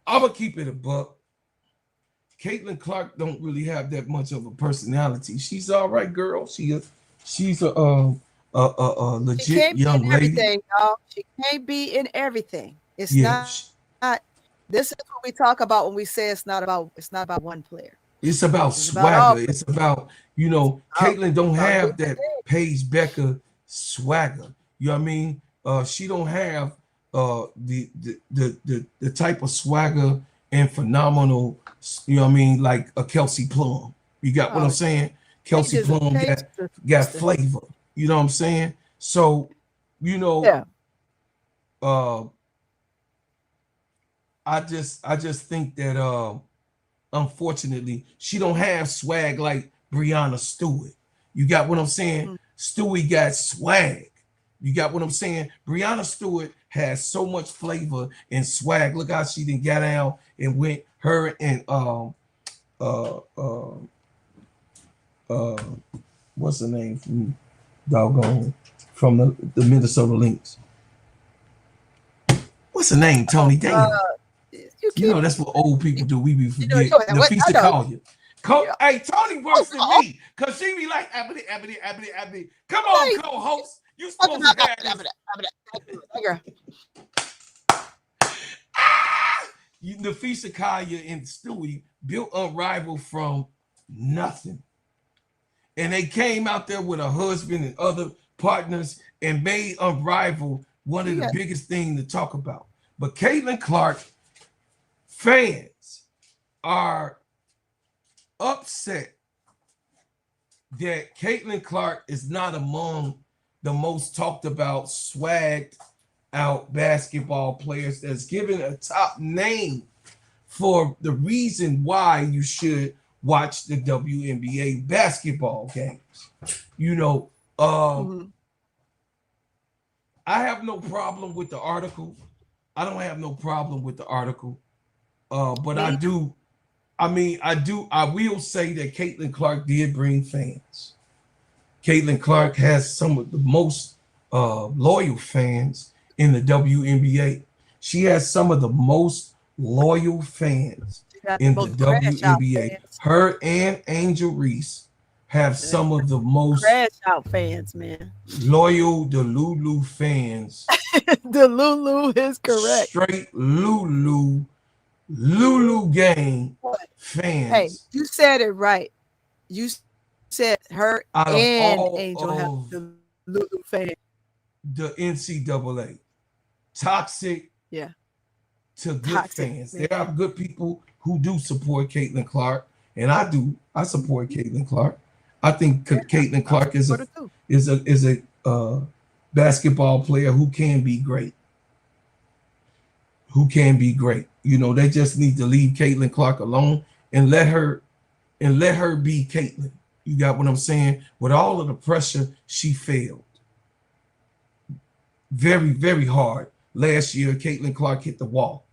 I'm gonna keep it a buck. Caitlin Clark don't really have that much of a personality. She's all right, girl. She's a legit young lady. She can't be in everything. It's not. This is what we talk about when we say it's not about one player. It's about swagger. It's about, you know, Caitlin don't have that Paige Becker swagger. You know what I mean? She don't have the type of swagger and phenomenal, you know what I mean, like a Kelsey Plum. You got what I'm saying? Kelsey Plum got flavor. You know what I'm saying? So, you know, I just think that unfortunately she don't have swag like Breanna Stewart. You got what I'm saying? Stewie got swag. You got what I'm saying? Breanna Stewart has so much flavor and swag. Look how she done got down and went her and what's the name from doggone from the Minnesota Lynx? What's the name, Tony? Damn. You know that's what old people do. We be forget. Nafisa Collier. Hey, Tony works for me because she be like, Abby. Come on, co-host. You supposed to have Nafisa Collier and Stewie built Unrivaled from nothing. And they came out there with a husband and other partners and made Unrivaled one of the biggest things to talk about. But Caitlin Clark fans are upset that Caitlin Clark is not among the most talked about, swagged out basketball players that's given a top name for the reason why you should watch the WNBA basketball games. You know, I have no problem with the article. I don't have no problem with the article. But I will say that Caitlin Clark did bring fans. Caitlin Clark has some of the most loyal fans in the WNBA. She has some of the most loyal fans in the WNBA. Her and Angel Reese have some of the most crash out fans, man. Loyal Delulu fans. The Lulu is correct. Straight Lulu gang fans. Hey, you said it right. You said her and Angel have the Lulu fans. The NCAA. Toxic to good fans. Man. There are good people who do support Caitlin Clark, and I do. I support Caitlin Clark. I think Caitlin Clark is a basketball player who can be great. You know, they just need to leave Caitlin Clark alone and let her be Caitlin. You got what I'm saying? With all of the pressure, she failed. Very, very hard. Last year, Caitlin Clark hit the wall.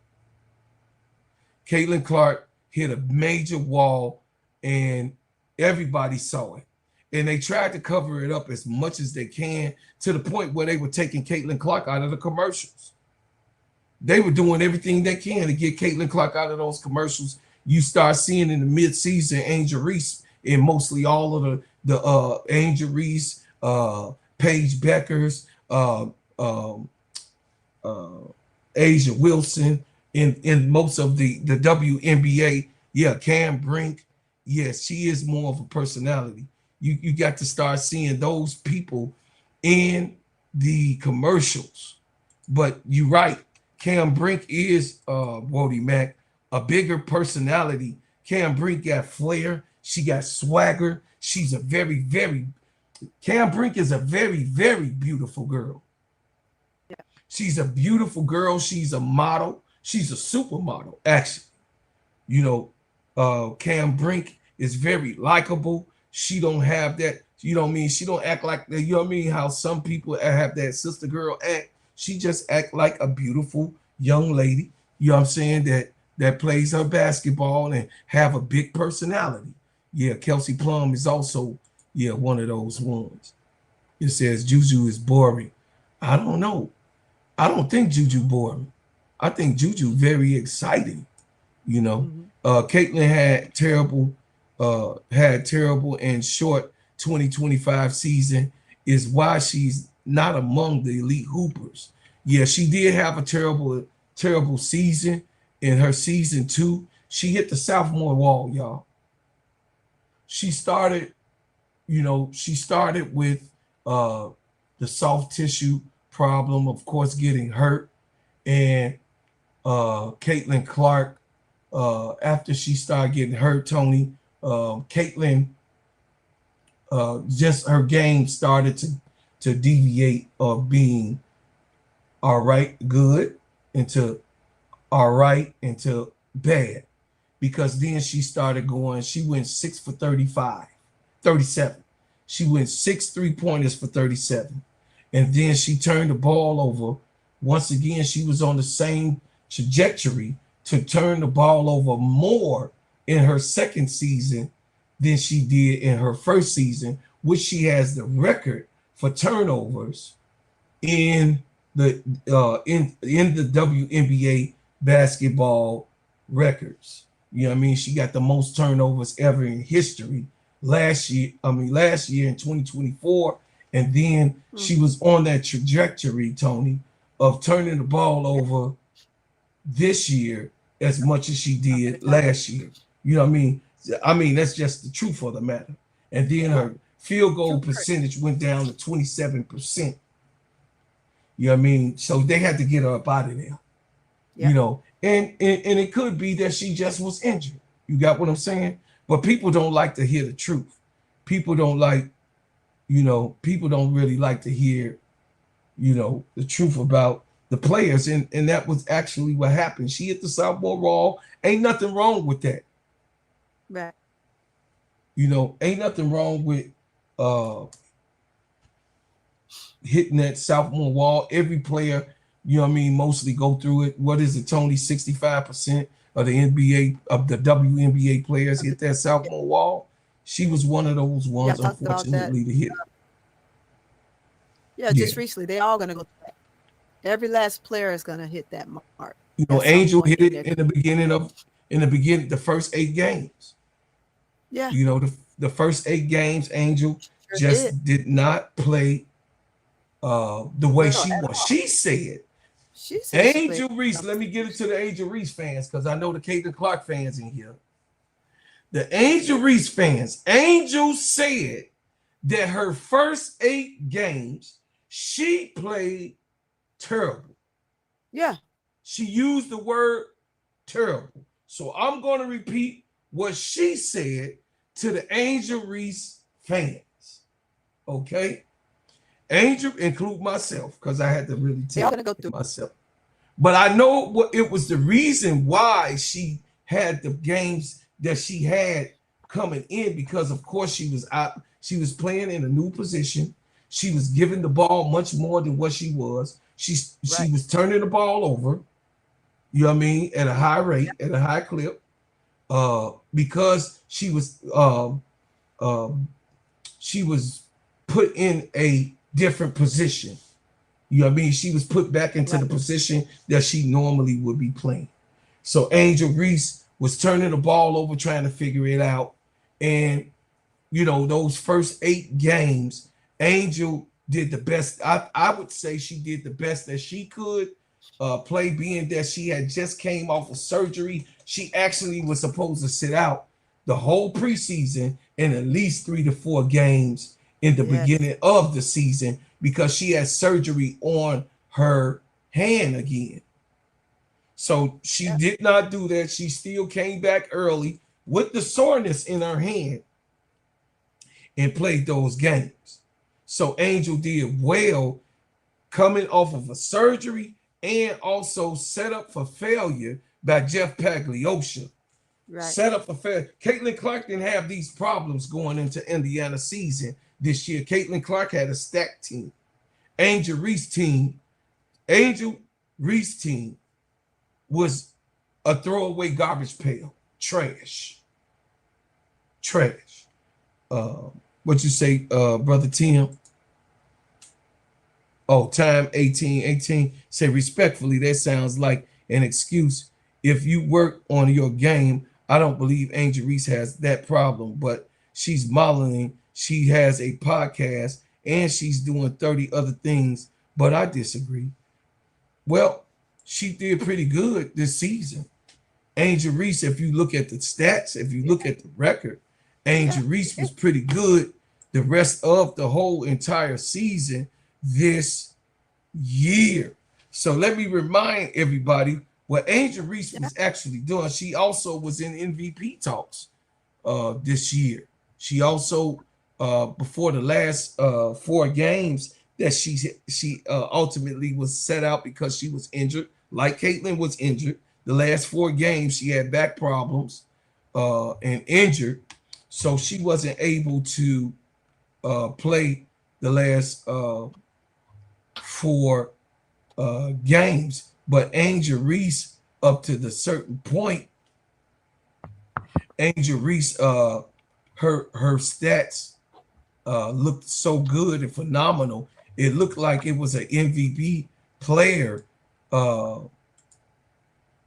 Caitlin Clark hit a major wall, and everybody saw it. And they tried to cover it up as much as they can to the point where they were taking Caitlin Clark out of the commercials. They were doing everything they can to get Caitlin Clark out of those commercials. You start seeing in the mid-season Angel Reese and mostly all of the Angel Reese, Paige Beckers, Asia Wilson, in most of the WNBA. Yeah, Cam Brink. Yes, she is more of a personality. You got to start seeing those people in the commercials. But you're right. Cam Brink is Wody Mack, a bigger personality. Cam Brink got flair. She got swagger. She's a Cam Brink is a very, very beautiful girl. Yeah. She's a beautiful girl. She's a model. She's a supermodel, actually. You know, Cam Brink is very likable. She don't have that, you know what I mean? She don't act like, you know what I mean? How some people have that sister girl act. She just act like a beautiful young lady, you know what I'm saying, that plays her basketball and have a big personality. Yeah, Kelsey Plum is also, yeah, one of those ones. It says Juju is boring. I don't know. I don't think Juju boring. I think Juju very exciting, you know. Caitlin had terrible and short 2025 season is why she's not among the elite hoopers. Yeah, she did have a terrible season in her season 2. She hit the sophomore wall, y'all. She started with the soft tissue problem, of course, getting hurt. And Caitlin Clark, after she started getting hurt, Tony, Caitlin, just her game started to deviate of being all right, good, into all right, into bad. Because then she started going, she went 6 for 37. She went 6 3-pointers for 37. And then she turned the ball over. Once again, she was on the same trajectory to turn the ball over more in her second season than she did in her first season, which she has the record for turnovers in the WNBA basketball records. You know what I mean? She got the most turnovers ever in history last year in 2024. And then she was on that trajectory, Tony, of turning the ball over this year as much as she did last year. You know what I mean? I mean, that's just the truth of the matter. And then her field goal percentage went down to 27%. You know what I mean? So they had to get her up out of there. Yeah. You know, and it could be that she just was injured. You got what I'm saying? But people don't like to hear the truth. People don't really like to hear, the truth about the players. And that was actually what happened. She hit the sophomore wall. Ain't nothing wrong with that. Right. Ain't nothing wrong with hitting that sophomore wall. Every player, mostly go through it. What is it, Tony? 65% of the NBA, of the WNBA players hit that sophomore wall. She was one of those ones, unfortunately, to hit. Yeah, just recently, they all gonna go. Every last player is gonna hit that mark. Angel hit it in the beginning, the first 8 games. Yeah. The first 8 games, Angel did not play the way she was. She said, Angel Reese, let me give it to the Angel Reese fans, because I know the Caitlin Clark fans in here. The Angel Reese fans, Angel said that her first 8 games, she played terrible. Yeah. She used the word terrible. So I'm going to repeat what she said to the Angel Reese fans. Okay? Angel, include myself, because I had to really tell myself. But I know what it was, the reason why she had the games that she had coming in, because of course she was out, she was playing in a new position. She was giving the ball much more than what she was. She was turning the ball over, you know what I mean, at a high rate, at a high clip, because she was put in a different position. You know what I mean? She was put back into the position that she normally would be playing. So Angel Reese was turning the ball over, trying to figure it out. And you know, those first 8 games, Angel did the best. I would say she did the best that she could play, being that she had just came off of surgery. She actually was supposed to sit out the whole preseason and at least 3 to 4 games in the beginning of the season because she had surgery on her hand again. So she did not do that. She still came back early with the soreness in her hand and played those games. So Angel did well coming off of a surgery and also set up for failure by Jeff Pagliosha. Set up for failure. Caitlin Clark didn't have these problems going into Indiana season this year. Caitlin Clark had a stacked team. Angel Reese team was a throwaway garbage pail. Trash. What you say, Brother Tim? Oh, time 18. Say respectfully, that sounds like an excuse. If you work on your game, I don't believe Angel Reese has that problem, but she's modeling. She has a podcast and she's doing 30 other things, but I disagree. Well, she did pretty good this season. Angel Reese, if you look at the stats, if you look at the record, Angel Reese was pretty good the rest of the whole entire season this year. So let me remind everybody what Angel Reese was actually doing. She also was in MVP talks this year. She also, before the last 4 games that she ultimately was set out because she was injured, like Caitlin was injured. The last 4 games, she had back problems and injured. So she wasn't able to play the last 4 games. But Angel Reese, up to the certain point, Angel Reese, her stats looked so good and phenomenal. It looked like it was an MVP player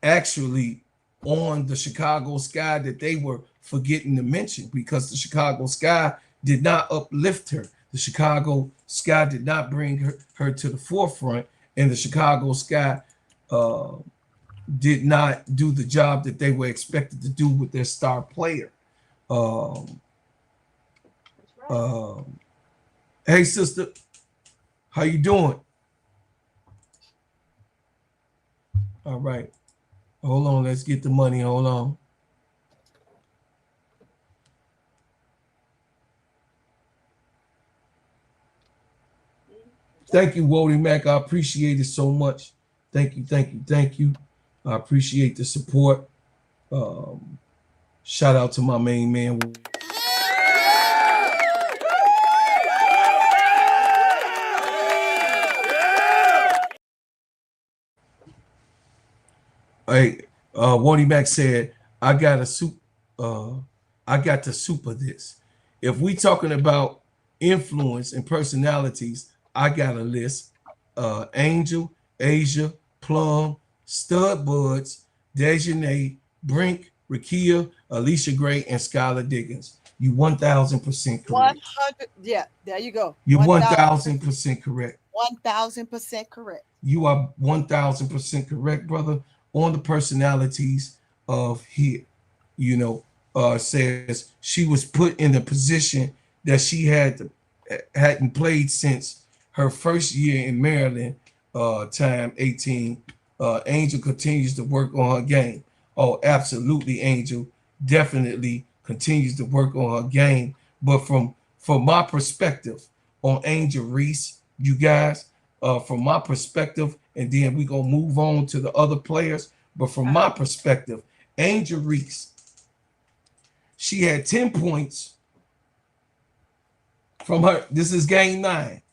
actually on the Chicago Sky that they were forgetting to mention because the Chicago Sky did not uplift her. The Chicago Sky did not bring her to the forefront, and the Chicago Sky did not do the job that they were expected to do with their star player. Hey, sister, how you doing? All right. Hold on, let's get the money. Hold on. Thank you, Wody Mac. I appreciate it so much. Thank you. I appreciate the support. Shout out to my main man. Hey, Wody Mac said, I got to super this. If we talking about influence and personalities, I got a list. Angel, Asia, Plum, Stud Buds, Dejanay, Brink, Rakia, Alicia Gray, and Skylar Diggins. You 1,000% correct. 100. Yeah, there you go. You're 1,000% correct. 1,000% correct. You are 1,000% correct, brother. On the personalities of here, you know, says she was put in a position that she hadn't played since her first year in Maryland, time 18. Angel continues to work on her game. Oh, absolutely, Angel definitely continues to work on her game. But from my perspective on Angel Reese, you guys, from my perspective, and then we're going to move on to the other players. But from my perspective, Angel Reese, she had 10 points from her. This is game 9.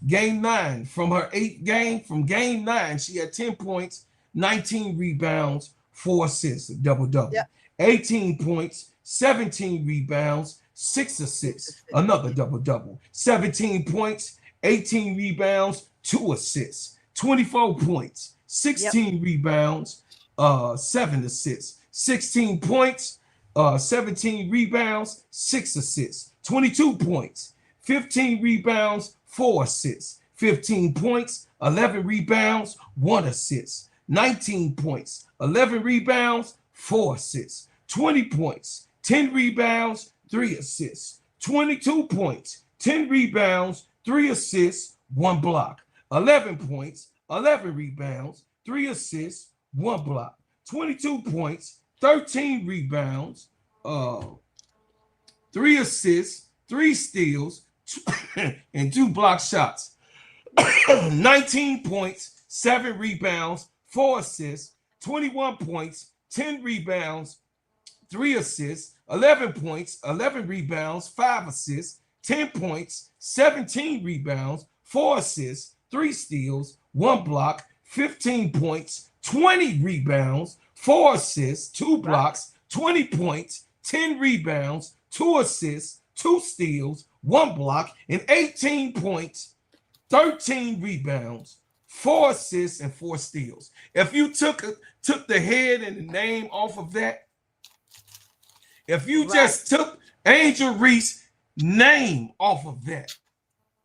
Game 9 from her 8th game. From game 9, she had 10 points, 19 rebounds, 4 assists, a double-double. Yep. 18 points, 17 rebounds, 6 assists, another double-double. 17 points, 18 rebounds, 2 assists. 24 points, 16 rebounds, 7 assists. 16 points, 17 rebounds, 6 assists, 22 points, 15 rebounds, 4 assists, 15 points, 11 rebounds, 1 assist, 19 points, 11 rebounds, 4 assists, 20 points, 10 rebounds, 3 assists, 22 points, 10 rebounds, 3 assists, 1 block, 11 points, 11 rebounds, 3 assists, 1 block, 22 points, 13 rebounds, 3 assists, 3 steals, and 2 block shots. 19 points, 7 rebounds, 4 assists, 21 points, 10 rebounds, 3 assists, 11 points, 11 rebounds, 5 assists, 10 points, 17 rebounds, 4 assists, 3 steals, 1 block, 15 points, 20 rebounds, 4 assists, 2 blocks, 20 points, 10 rebounds, 2 assists, 2 steals, 1 block, and 18 points, 13 rebounds, 4 assists, and 4 steals. If you took the head and the name off of that, if you just took Angel Reese name off of that,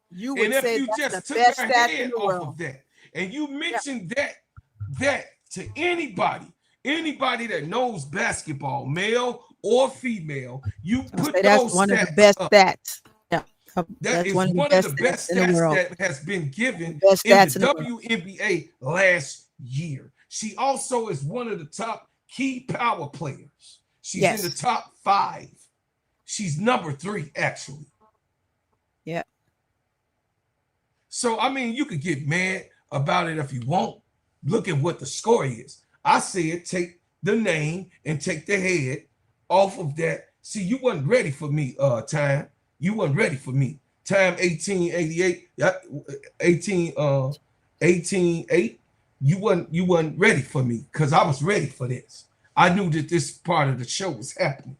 you would and say if you that's just the took best her stat in head the off world. of that, and you mentioned that to anybody that knows basketball, male or female, you put those that's one of the stats best up. stats. Yeah, That that's is one of the best stats in the world. that has been given Best in stats the in the world. WNBA last year. She also is one of the top key power players. She's Yes. in the top 5. She's number 3, actually. Yeah. So, I mean, you could get mad about it if you want. Look at what the score is. I said take the name and take the head off of that. See, you wasn't ready for me, Time. You wasn't ready for me. Time 1888, 18:8. You wasn't ready for me because I was ready for this. I knew that this part of the show was happening.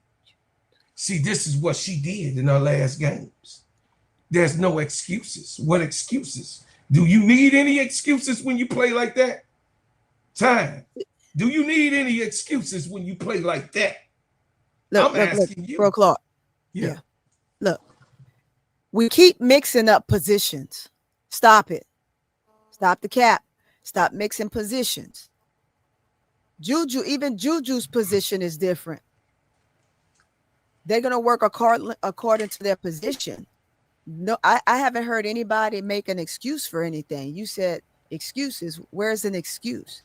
See, this is what she did in her last games. There's no excuses. What excuses? Do you need any excuses when you play like that? Time. Do you need any excuses when you play like that? I'm asking you. Bro Clark. Yeah. Look, we keep mixing up positions. Stop it. Stop the cap. Stop mixing positions. Even Juju's position is different. They're going to work according to their position. No, I haven't heard anybody make an excuse for anything. You said excuses. Where's an excuse?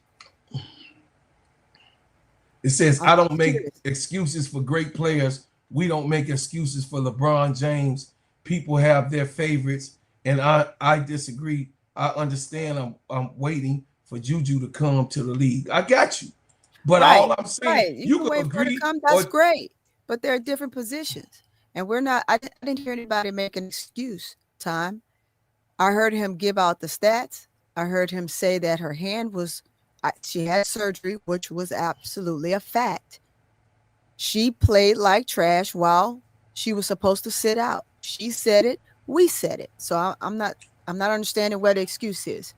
It says, I don't make excuses for great players. We don't make excuses for LeBron James. People have their favorites, and I disagree. I understand. I'm waiting for Juju to come to the league. I got you. But all I'm saying, you can wait for it agree. to come. That's great. But there are different positions. And we're not, I didn't hear anybody make an excuse, Time. I heard him give out the stats. I heard him say that her hand was, she had surgery, which was absolutely a fact. She played like trash while she was supposed to sit out. She said it. We said it. So I'm not understanding what the excuse is.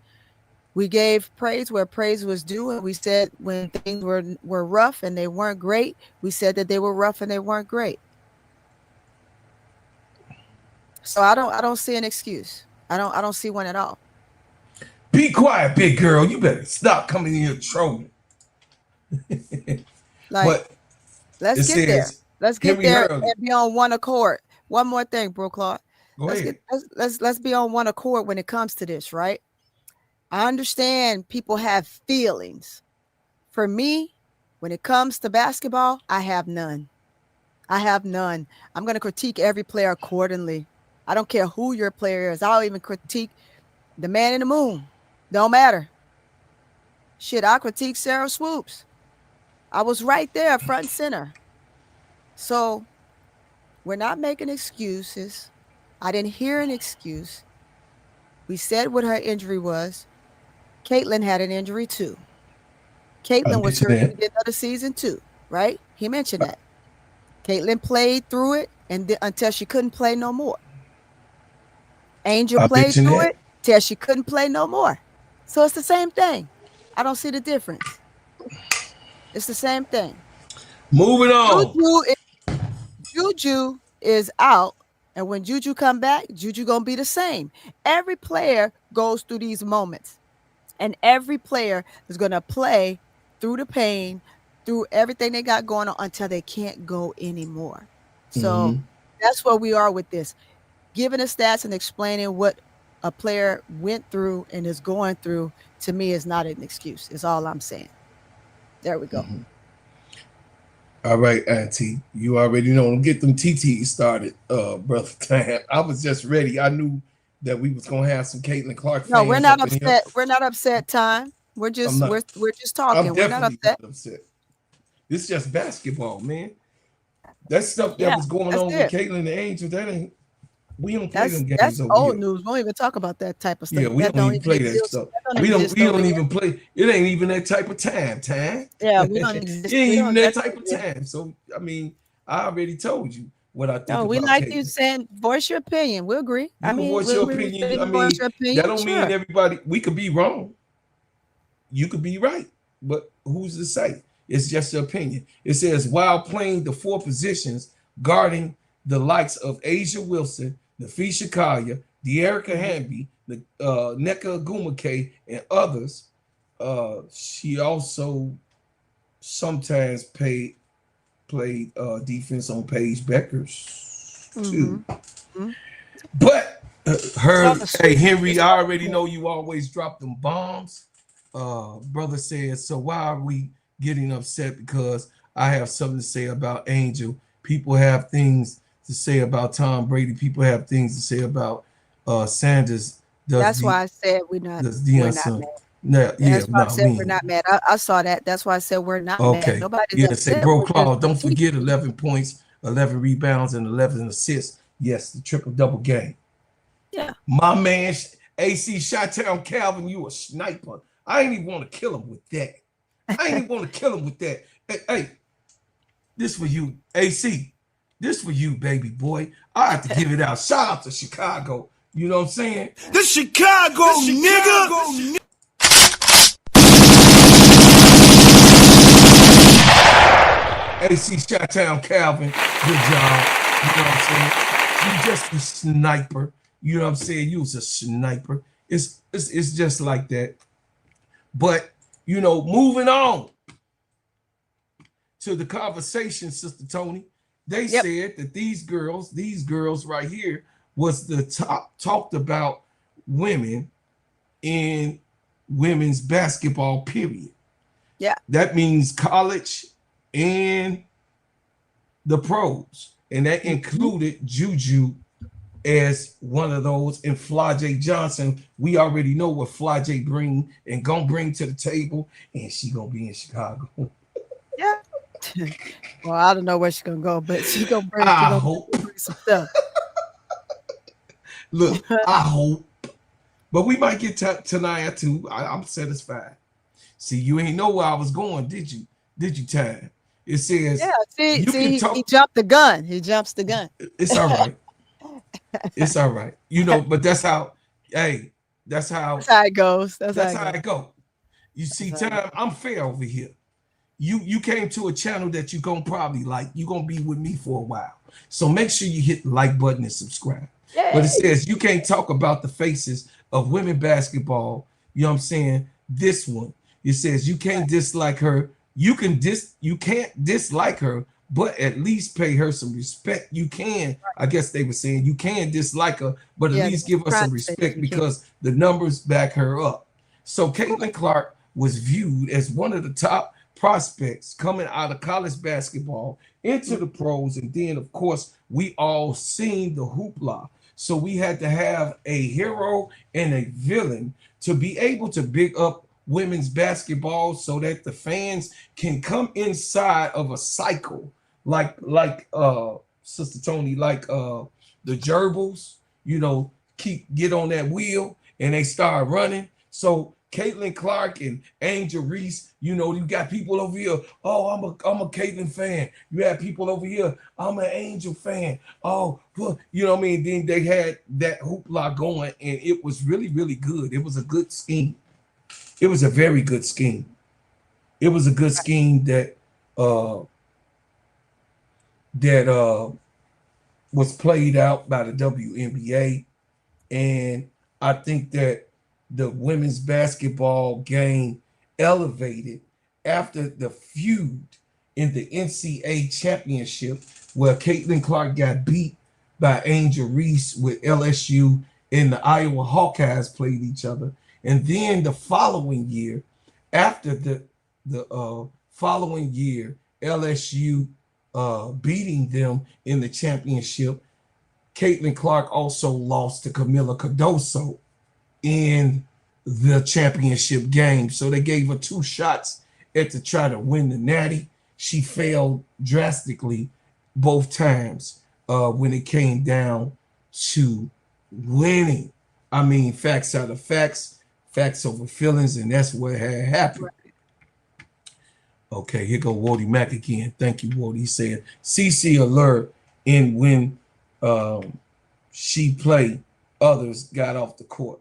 We gave praise where praise was due, and we said when things were rough and they weren't great, we said that they were rough and they weren't great. So I don't see an excuse. I don't see one at all. Be quiet, big girl. You better stop coming in here trolling. But let's get there. Let's get there and be on one accord. One more thing, Bro Clark. Let's be on one accord when it comes to this, right? I understand people have feelings. For me, when it comes to basketball, I have none. I have none. I'm going to critique every player accordingly. I don't care who your player is. I'll even critique the man in the moon. Don't matter. Shit, I critique Sarah Swoops. I was right there, front and center. So we're not making excuses. I didn't hear an excuse. We said what her injury was. Caitlin had an injury too. Caitlin was hurt at the beginning of the season too, right? He mentioned that. Caitlin played through it until she couldn't play no more. Angel played through it till she couldn't play no more. So it's the same thing. I don't see the difference. It's the same thing. Moving on. Juju is out, and when Juju come back, Juju gonna be the same. Every player goes through these moments, and every player is gonna play through the pain, through everything they got going on until they can't go anymore. So that's where we are with this. Giving the stats and explaining what a player went through and is going through, to me, is not an excuse. Is all I'm saying. There we go. All right, Auntie, you already know. Get them TT started, brother. I was just ready. I knew that we was gonna have some Caitlin Clark. No, we're not upset. We're not upset. Time. We're just we're just talking. I'm we're not upset. This is just basketball, man. That stuff that was going on with Caitlin and Angel, that ain't. We don't play them games. That's over old here. News. We don't even talk about that type of stuff. Yeah, we don't even play that stuff. We don't even play. It ain't even that type of time. Yeah, we don't exist. It ain't even that type of time. So I mean, I already told you what I think. No, we like you saying voice your opinion. We'll agree. Voice your opinion. That don't mean everybody. We could be wrong. You could be right, but who's to say? It's just your opinion. It says while playing the 4 positions, guarding the likes of Asia Wilson, Nafisha Kaya, De'Erica Hamby, Nneka Ogwumike, and others. She also sometimes played defense on Paige Beckers too. But hey, Henry, I already know you always drop them bombs. Brother says, so why are we getting upset? Because I have something to say about Angel. People have things to say about Tom Brady. People have things to say about Sanders. That's why I said we're not mad. That's why I said we're not mad. I saw that. That's why I said we're not mad. Nobody's upset. Say, bro, Claude, don't forget 11 points, 11 rebounds, and 11 assists. Yes, the triple-double game. Yeah. My man, AC Chi-Town Calvin, you a sniper. I ain't even want to kill him with that. Hey, this for you, AC. This for you, baby boy. I have to give it out. Shout out to Chicago. You know what I'm saying? The Chicago nigga. AC Chi-Town Calvin, good job. You know what I'm saying? You just a sniper. You know what I'm saying? You was a sniper. It's just like that. But you know, moving on to the conversation, Sister Tony. They said that these girls right here was the top talked about women in women's basketball, period. Yeah. That means college and the pros. And that included Juju as one of those. And Flajay Johnson, we already know what Flajay gonna bring to the table. And she gonna be in Chicago. Yeah. Well, I don't know where she's gonna go, but she's gonna bring, bring some stuff. Look, I hope, but we might get Tania too. I'm satisfied. See, you ain't know where I was going, did you? Did you, Ty? It says, yeah. See, he jumped the gun. He jumps the gun. It's all right. It's all right. You know, but that's how. Hey, that's how it goes. That's how it goes. You see, Ty, I'm fair over here. You came to a channel that you're gonna probably like. You're gonna be with me for a while. So make sure you hit the like button and subscribe. Yay. But it says you can't talk about the faces of women basketball. You know what I'm saying? This one. It says you can't dislike her. You can't dislike her, but at least pay her some respect. You can, I guess they were saying you can dislike her, but at least give her some respect because the numbers back her up. So Caitlin Clark was viewed as one of the top prospects coming out of college basketball into the pros, and then of course we all seen the hoopla. So we had to have a hero and a villain to be able to big up women's basketball so that the fans can come inside of a cycle like Sister Tony, like the gerbils, you know, get on that wheel and they start running. So Caitlin Clark and Angel Reese, you know, you got people over here, oh, I'm a Caitlin fan. You have people over here, I'm an Angel fan. Oh, you know what I mean? Then they had that hoopla going, and it was really, really good. It was a good scheme. It was a very good scheme. It was a good scheme that that was played out by the WNBA. And I think that the women's basketball game elevated after the feud in the NCAA championship, where Caitlin Clark got beat by Angel Reese with LSU, and the Iowa Hawkeyes played each other. And then the following year, after the following year, LSU beating them in the championship, Caitlin Clark also lost to Camila Cardoso in the championship game. So they gave her 2 shots at to try to win the Natty. She failed drastically both times when it came down to winning. I mean, facts are the facts, facts over feelings, and that's what had happened. Okay, here go Wody Mack again. Thank you, Wody. He said, CC alert in when she played, others got off the court.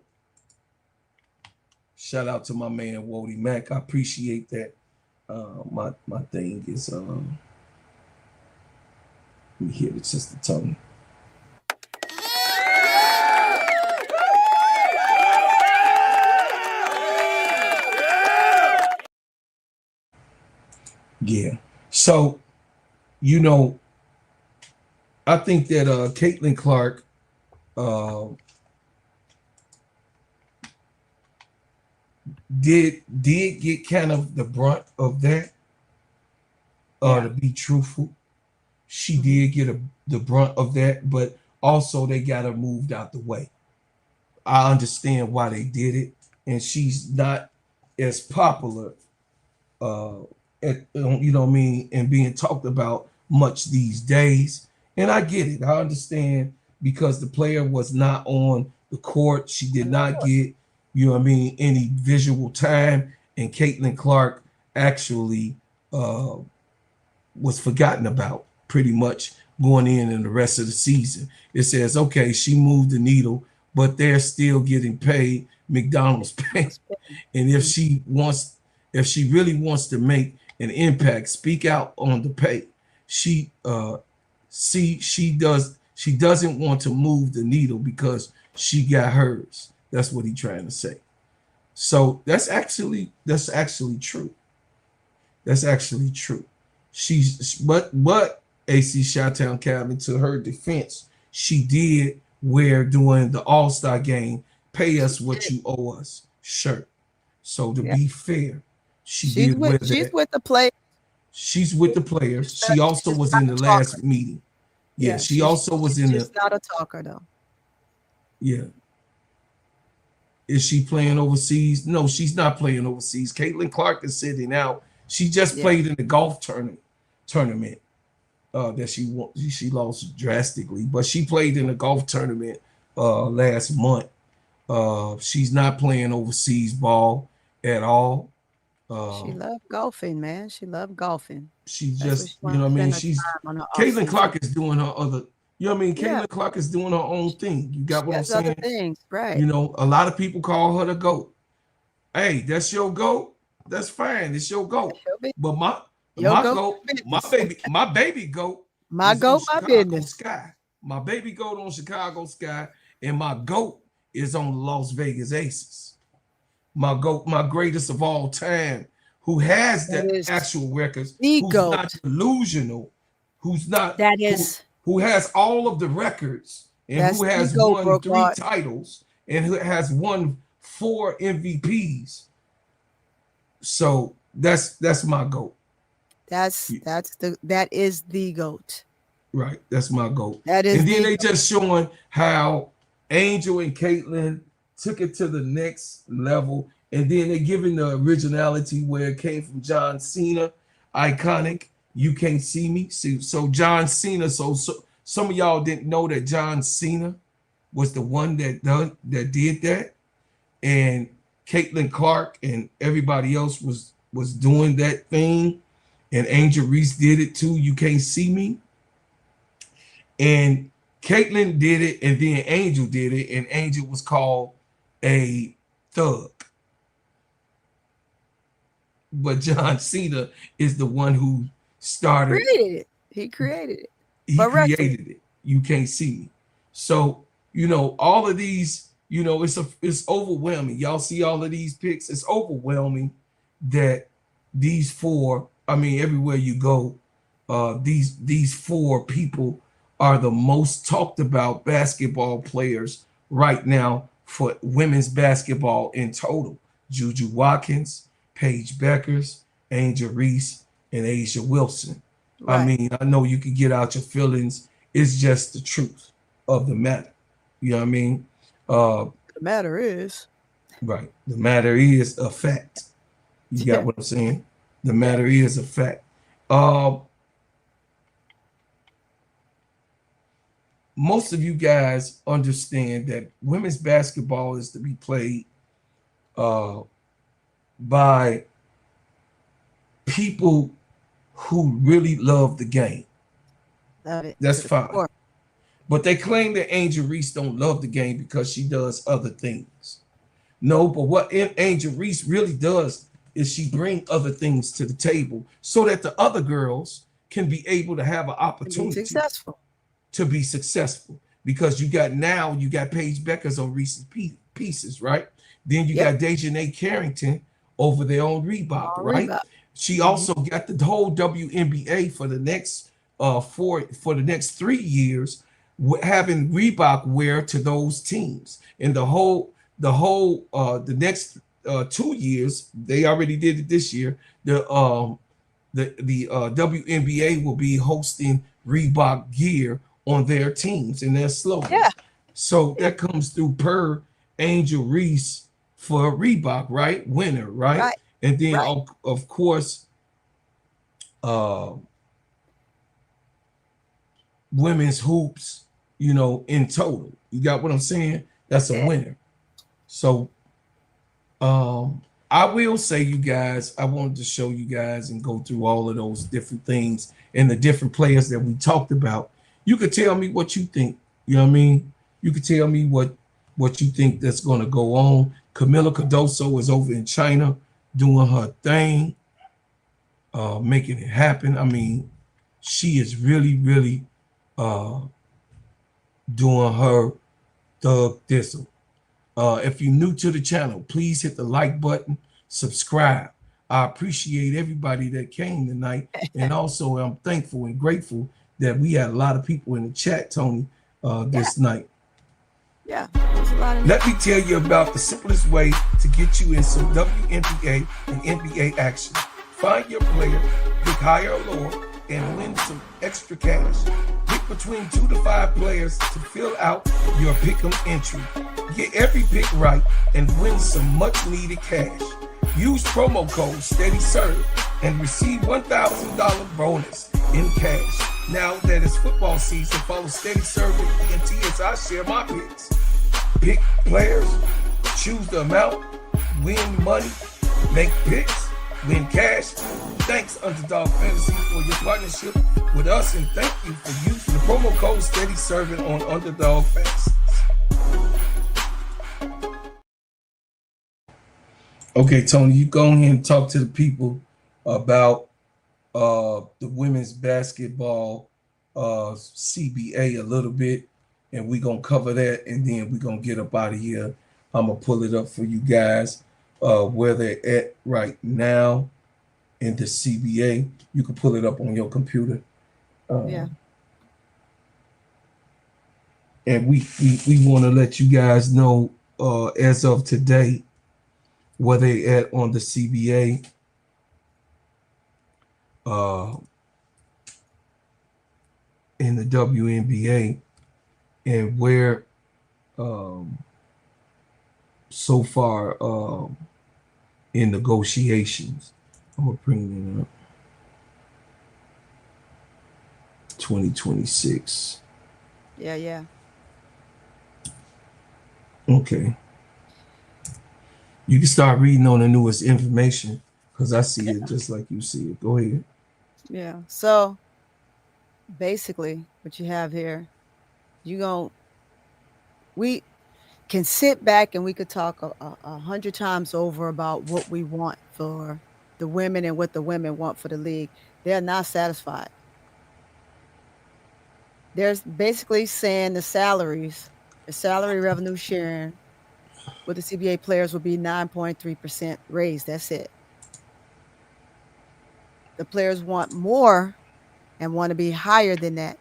Shout out to my man Wody Mack. I appreciate that. My thing is let me hear it just a tone. Yeah. So, you know, I think that Caitlin Clark did get kind of the brunt of that. To be truthful, she did get the brunt of that, but also they got her moved out the way. I understand why they did it, and she's not as popular, you know what I mean, and being talked about much these days. And I get it. I understand, because the player was not on the court. She did not get, you know what I mean, any visual time. And Caitlin Clark actually was forgotten about pretty much going in the rest of the season. It says, okay, she moved the needle, but they're still getting paid McDonald's pay. And if she really wants to make an impact, speak out on the pay. She doesn't want to move the needle because she got hers. That's what he's trying to say. So that's actually true. That's actually true. But AC Chi-Town Cabin, to her defense, she did wear during the All-Star game, pay us what you owe us shirt. So to be fair, she's with the players. She's with the players. She also was in the last meeting. Yeah, she also was in the. She's not a talker though. Yeah. Is she playing overseas? No, she's not playing overseas. Caitlin Clark is sitting out. She just played in the golf tournament that she lost drastically, but she played in a golf tournament last month. She's not playing overseas ball at all. She loved golfing, man. She loved golfing. She just, you know what I mean? Caitlin Clark is doing her other, you know what I mean? Caitlin Clark is doing her own thing. You got what I'm saying? Other things, right. You know, a lot of people call her the GOAT. Hey, that's your GOAT. That's fine. It's your GOAT. But my GOAT, my baby GOAT. My GOAT, my business. Sky. My baby GOAT on Chicago Sky, and my GOAT is on Las Vegas Aces. My GOAT, my greatest of all time, who has that actual records, who's not delusional, who's not who has all of the records, and who has won 3 titles, and who has won 4 MVPs. So that's my GOAT. That is the GOAT. Right, that's my GOAT. That is, and then they just showing how Angel and Caitlin took it to the next level, and then they're giving the originality where it came from John Cena, iconic. You can't see me. So John Cena. So some of y'all didn't know that John Cena was the one that did that, and Caitlin Clark and everybody else was doing that thing, and Angel Reese did it too. You can't see me, and Caitlin did it, and then Angel did it, and Angel was called a thug. But John Cena is the one who started. He created it. He But created it. You can't see. So, all of these, it's overwhelming. Y'all see all of these pics. It's overwhelming that these four, I mean, everywhere you go, these four people are the most talked about basketball players right now for women's basketball in total. Juju Watkins, Paige Beckers, Angel Reese, and Asia Wilson. I right. mean, I know you can get out your feelings. It's just the truth of the matter. You know what I mean? The matter is, Right. The matter is a fact. You got yeah, what I'm saying? The matter is a fact. Most of you guys understand that women's basketball is to be played by people who really love the game. love it. That's To the fine. core. But they claim that Angel Reese don't love the game because she does other things. No, but what Angel Reese really does is she bring other things to the table so that the other girls can be able to have an To be opportunity successful. to be successful. Because you got Paige Beckers on Reese's Pieces, right? Then you got Dejanay Carrington over there on Reebok, On right? Reebok. She also got the whole WNBA for the next for the next 3 years, having Reebok wear to those teams, and the next 2 years, they already did it this year. The WNBA will be hosting Reebok gear on their teams and their slogans. Yeah. So that comes through per Angel Reese for Reebok, right? Winner, right? Right. And then Right. of course, women's hoops, in total. You got what I'm saying? That's a winner. So I will say, you guys, I wanted to show you guys and go through all of those different things and the different players that we talked about. You could tell me what you think. You know what I mean? You could tell me what you think that's going to go on. Camila Cardoso is over in China doing her thing, making it happen. I mean, she is really, really doing her thug thistle. If you're new to the channel, please hit the like button, subscribe. I appreciate everybody that came tonight. And also, I'm thankful and grateful that we had a lot of people in the chat, Tony, this night. Yeah. There's a lot of Let me tell you about the simplest way to get you in some WNBA and NBA action. Find your player, pick higher or lower, and win some extra cash. Pick between 2 to 5 players to fill out your pick'em entry. Get every pick right and win some much needed cash. Use promo code SteadyServe and receive $1,000 bonus in cash. Now that it's football season, follow SteadyServe with ENT as I share my picks. Pick players, choose the amount, win money, make picks, win cash. Thanks, Underdog Fantasy, for your partnership with us, and thank you for using the promo code SteadyServ'n on Underdog Fantasy. Okay, Tony, you go ahead and talk to the people about the women's basketball CBA a little bit, and we're going to cover that, and then we're going to get up out of here. I'm going to pull it up for you guys where they're at right now in the CBA. You can pull it up on your computer. And we want to let you guys know as of today where they at on the CBA. In the WNBA, and where so far in negotiations. I'm gonna bring it up. 2026. Yeah. Okay. You can start reading on the newest information because I see it just like you see it. Go ahead. Yeah. So basically what you have here, we can sit back and we could talk 100 times over about what we want for the women and what the women want for the league. They're not satisfied. There's basically saying the salary revenue sharing with the CBA players will be 9.3% raised. That's it. The players want more and want to be higher than that.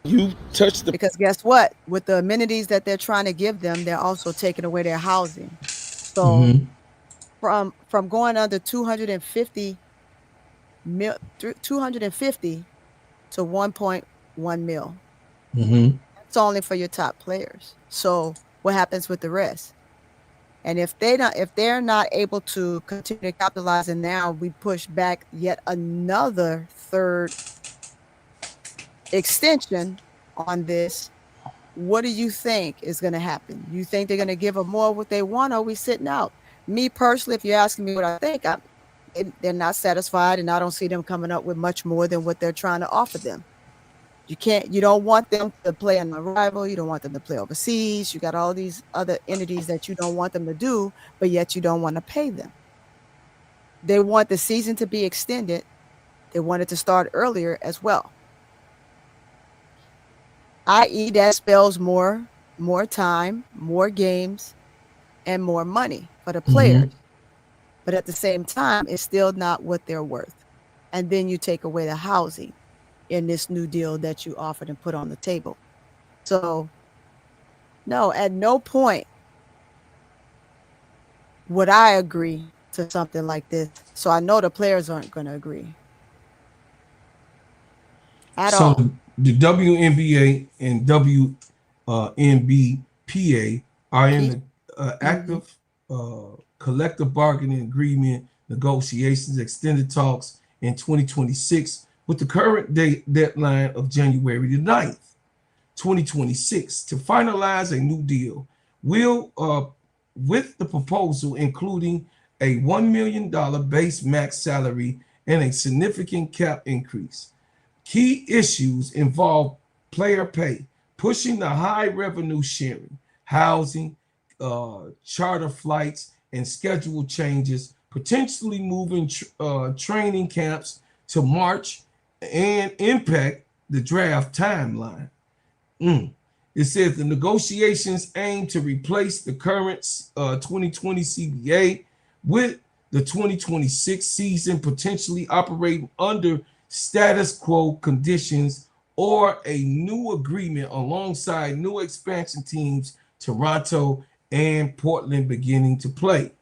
You touched the Because guess what? With the amenities that they're trying to give them, they're also taking away their housing. So from going under 250 to 1.1 mil. It's only for your top players. So what happens with the rest? And if they're not able to continue to capitalize, and now we push back yet another third extension on this, what do you think is going to happen? You think they're going to give them more what they want, or are we sitting out? Me personally, if you're asking me what I think, they're not satisfied, and I don't see them coming up with much more than what they're trying to offer them. You don't want them to play on a rival. You don't want them to play overseas. You got all these other entities that you don't want them to do, but yet you don't want to pay them. They want the season to be extended. They want it to start earlier as well. I.e., that spells more time, more games, and more money for the players. But at the same time, it's still not what they're worth. And then you take away the housing in this new deal that you offered and put on the table. So, no, at no point would I agree to something like this. So I know the players aren't going to agree at all. So the WNBA and WNBPA are in the active collective bargaining agreement negotiations, extended talks in 2026 with the current deadline of January the 9th, 2026 to finalize a new deal. With the proposal including a $1 million base max salary and a significant cap increase. Key issues involve player pay, pushing the high revenue sharing, housing, charter flights, and schedule changes, potentially moving training camps to March, and impact the draft timeline. It says the negotiations aim to replace the current 2020 CBA with the 2026 season, potentially operating under status quo conditions or a new agreement alongside new expansion teams, Toronto and Portland, beginning to play.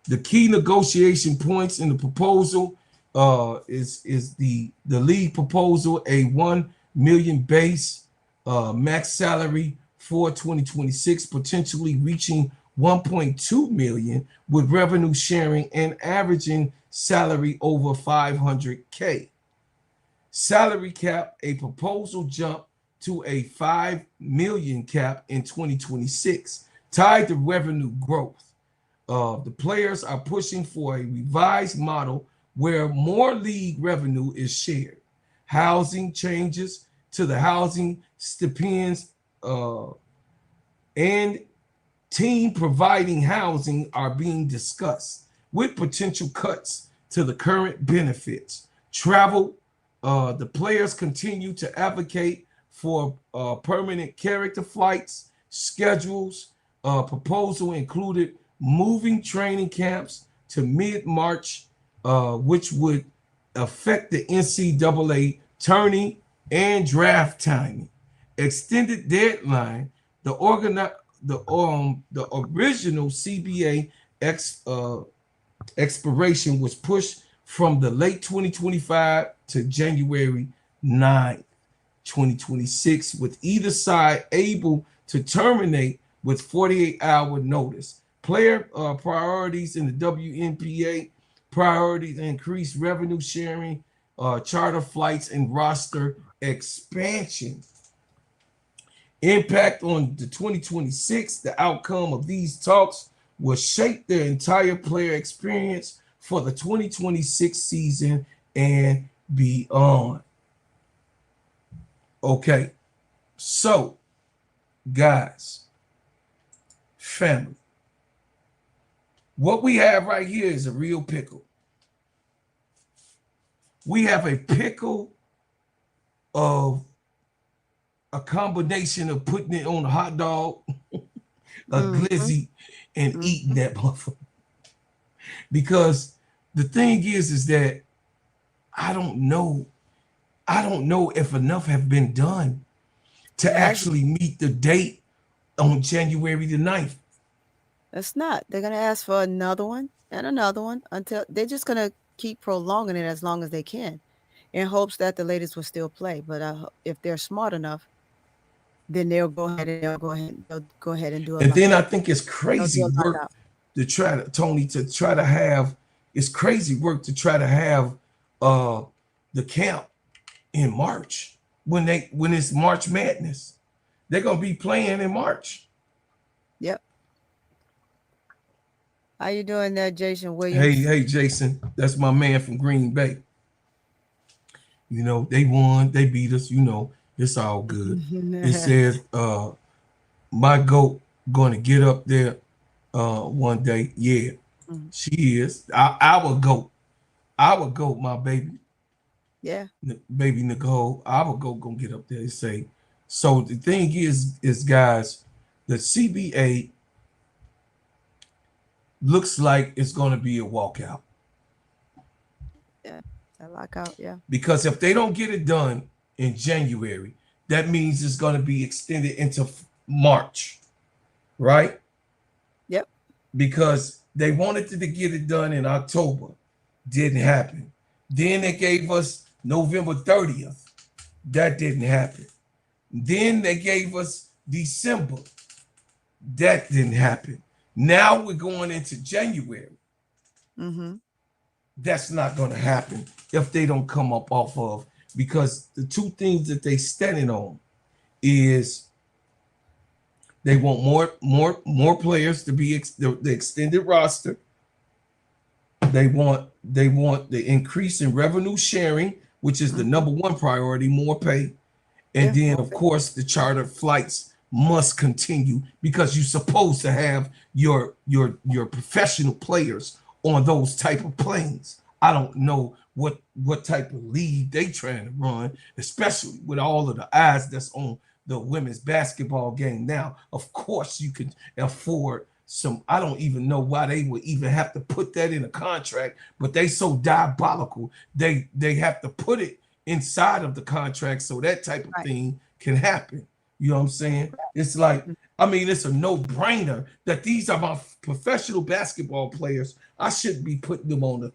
The key negotiation points in the proposal is the league proposal, a $1 million base max salary for 2026, potentially reaching 1.2 million with revenue sharing and averaging salary over 500K. Salary cap, a proposal jump to a 5 million cap in 2026, tied to revenue growth. The players are pushing for a revised model where more league revenue is shared. Housing changes to the housing stipends and team providing housing are being discussed, with potential cuts to the current benefits. Travel, the players continue to advocate for permanent character flights. Schedules, proposal included moving training camps to mid-March, which would affect the NCAA tourney and draft timing. Extended deadline, the original CBA expiration was pushed from the late 2025 to January 9th, 2026, with either side able to terminate with 48-hour notice. Player priorities in the WNBA, priorities increase revenue sharing, charter flights, and roster expansion. Impact on the 2026, the outcome of these talks will shape the entire player experience for the 2026 season and beyond. Okay, so guys, family, what we have right here is a real pickle. We have a pickle of a combination of putting it on a hot dog, a glizzy, and eating that motherfucker. Because the thing is that I don't know if enough have been done to actually meet the date on January the 9th. It's not. They're gonna ask for another one and another one until they're just gonna keep prolonging it as long as they can, in hopes that the ladies will still play. But if they're smart enough, then they'll go ahead and do a. And then I think it's crazy work to try to have. It's crazy work to try to have the camp in March when it's March Madness. They're gonna be playing in March. Yep. How you doing there, Jason Williams? Hey, Jason. That's my man from Green Bay. You know, they won, they beat us, you know, it's all good. It says my GOAT gonna get up there one day. Yeah, she is. Our GOAT, my baby. Yeah. Baby Nicole, our GOAT gonna get up there and say. So the thing is guys, the CBA looks like it's going to be a walkout. Yeah, a lockout, yeah. Because if they don't get it done in January, that means it's going to be extended into March, right? Yep. Because they wanted to get it done in October. Didn't happen. Then they gave us November 30th. That didn't happen. Then they gave us December. That didn't happen. Now we're going into January. That's not going to happen if they don't come up off of, because the two things that they standing on is they want more players to be the extended roster. They want the increase in revenue sharing, which is the number one priority, more pay. And then, of course, the charter flights must continue because you're supposed to have your professional players on those type of planes. I don't know what type of league they trying to run, especially with all of the eyes that's on the women's basketball game now. Of course, you can afford some. I don't even know why they would even have to put that in a contract, but they so diabolical. They have to put it inside of the contract so that type of thing can happen. You know what I'm saying? It's like, I mean, it's a no-brainer that these are my professional basketball players. I shouldn't be putting them on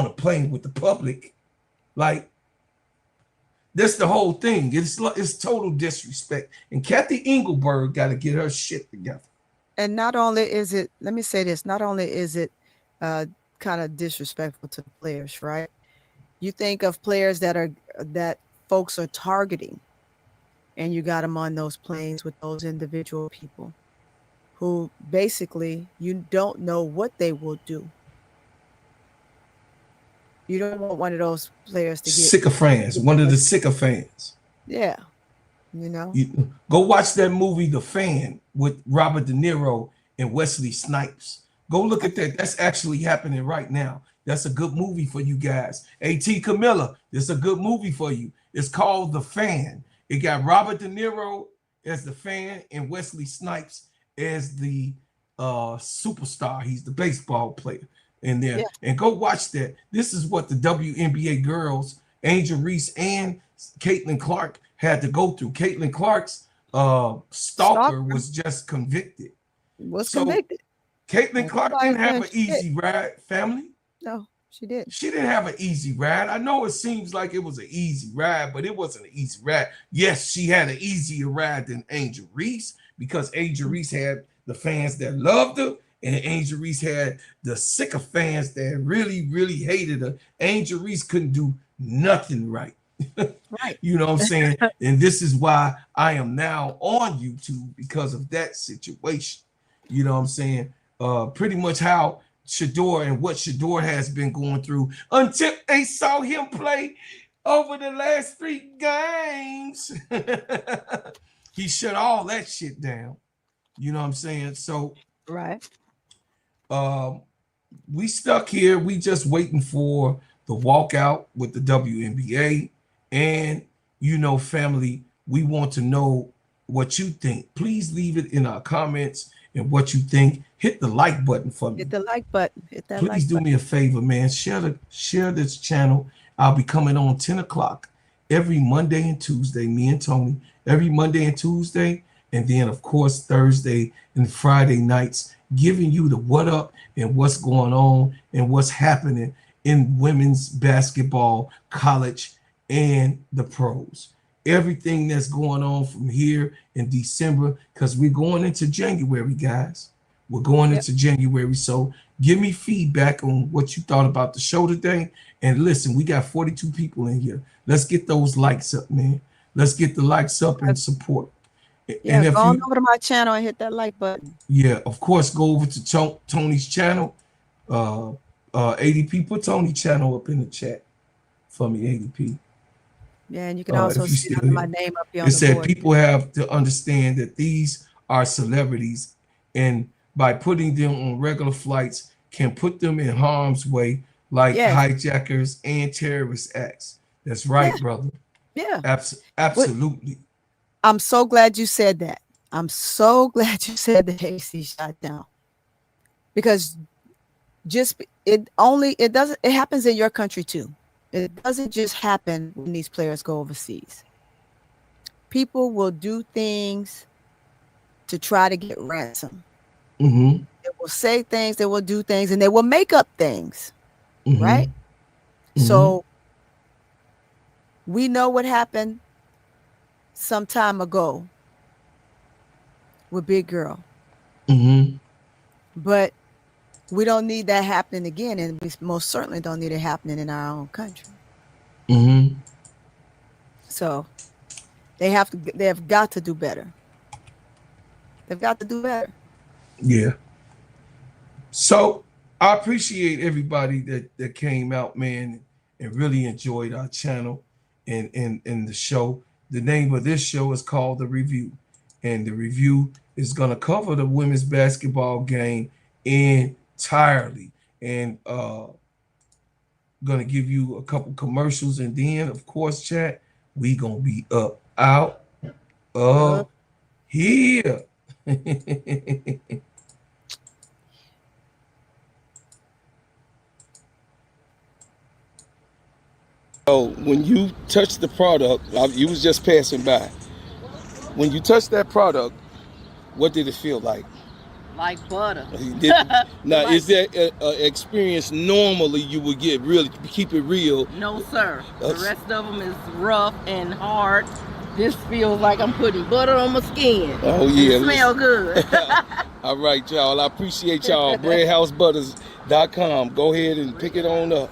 a plane with the public. Like, that's the whole thing. It's total disrespect. And Kathy Engelberg got to get her shit together. And not only is it, let me say this, not only is it kind of disrespectful to the players, right? You think of players that folks are targeting, and you got them on those planes with those individual people who basically you don't know what they will do. You don't want one of those players to get sycophants, one of the sycophants. Yeah. You know, go watch that movie, The Fan, with Robert De Niro and Wesley Snipes. Go look at that. That's actually happening right now. That's a good movie for you guys. A.T. Camilla, it's a good movie for you. It's called The Fan. It got Robert De Niro as the fan and Wesley Snipes as the superstar. He's the baseball player in there. Yeah. And go watch that. This is what the WNBA girls, Angel Reese and Caitlin Clark, had to go through. Caitlin Clark's stalker was just convicted. Convicted. Caitlin Clark didn't have an easy ride, family. No, she didn't. She didn't have an easy ride. I know it seems like it was an easy ride, but it wasn't an easy ride. Yes, she had an easier ride than Angel Reese because Angel Reese had the fans that loved her, and Angel Reese had the sicker fans that really, really hated her. Angel Reese couldn't do nothing right. Right. You know what I'm saying? And this is why I am now on YouTube, because of that situation. You know what I'm saying? Pretty much how Shador and what Shador has been going through until they saw him play over the last 3 games. He shut all that shit down. You know what I'm saying? So right. We stuck here. We just waiting for the walkout with the WNBA. And, you know, family, We want to know what you think. Please leave it in our comments and what you think. Hit the like button for me. Hit the like button. Hit that Please like do button. me a favor, man. Share this channel. I'll be coming on 10 o'clock every Monday and Tuesday, me and Tony, every Monday and Tuesday, and then, of course, Thursday and Friday nights, giving you the what up and what's going on and what's happening in women's basketball, college, and the pros. Everything that's going on from here in December, because we're going into January, guys. We're going into January. So give me feedback on what you thought about the show today. And listen, we got 42 people in here. Let's get those likes up, man. Let's get the likes up and support. Yeah, and if go on over to my channel and hit that like button. Yeah, of course, go over to Tony's channel. ADP, put Tony's channel up in the chat for me, ADP. Yeah, and you can also see my name up here on the board. It said people have to understand that these are celebrities, and by putting them on regular flights can put them in harm's way, like hijackers and terrorist acts. That's right, brother. Yeah. Absolutely. I'm so glad you said that. I'm so glad you said the AC shot down. Because it happens in your country too. It doesn't just happen when these players go overseas. People will do things to try to get ransom. Mm-hmm. They will say things, they will do things, and they will make up things. Mm-hmm. Right? Mm-hmm. So we know what happened some time ago with Big Girl. Mm-hmm. But we don't need that happening again, and we most certainly don't need it happening in our own country. Mm-hmm. So they have got to do better. They've got to do better. Yeah. So I appreciate everybody that came out, man, and really enjoyed our channel and the show. The name of this show is called The Review, and the review is going to cover the women's basketball game entirely, and going to give you a couple commercials, and then, of course, chat, we going to be out of here. So when you touch the product, you was just passing by. When you touch that product, what did it feel like? Like butter. Now, is that an experience normally you would get, really, keep it real? No, sir. The rest of them is rough and hard. This feels like I'm putting butter on my skin. Oh, yeah. It smell good. All right, y'all. I appreciate y'all. BreadHouseButters.com. Go ahead and pick it on up.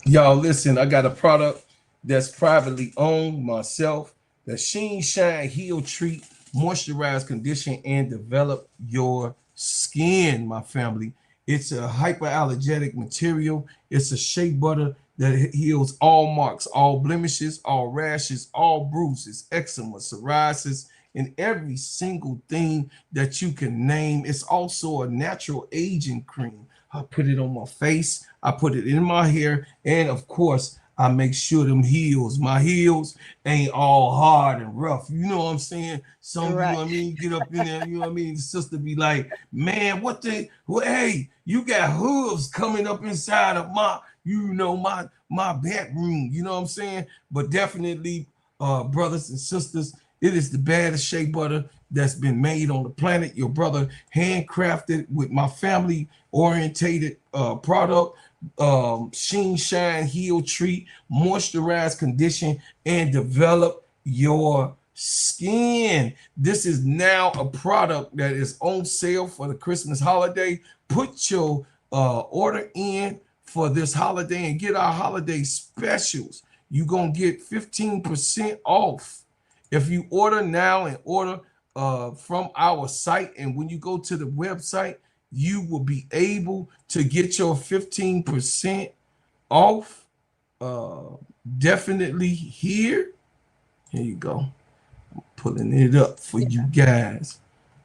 Y'all, listen, I got a product that's privately owned myself. The Sheen Shine Heal Treat, moisturize, condition, and develop your skin, my family. It's a hyperallergenic material. It's a shea butter that heals all marks, all blemishes, all rashes, all bruises, eczema, psoriasis, and every single thing that you can name. It's also a natural aging cream. I put it on my face, I put it in my hair, and of course, I make sure my heels ain't all hard and rough. You know what I'm saying? Some, you know what I mean, get up in there, you know what I mean? The sister be like, man, hey, you got hooves coming up inside of my bedroom, you know what I'm saying? But definitely, brothers and sisters, it is the baddest shea butter that's been made on the planet. Your brother handcrafted with my family orientated product. Sheen Shine Heal Treat, moisturize, condition, and develop your skin. This is now a product that is on sale for the Christmas holiday. Put your order in for this holiday and get our holiday specials. You're gonna get 15% off if you order now and order from our site. And when you go to the website, you will be able to get your 15% off. Definitely here. Here you go. I'm pulling it up for you guys.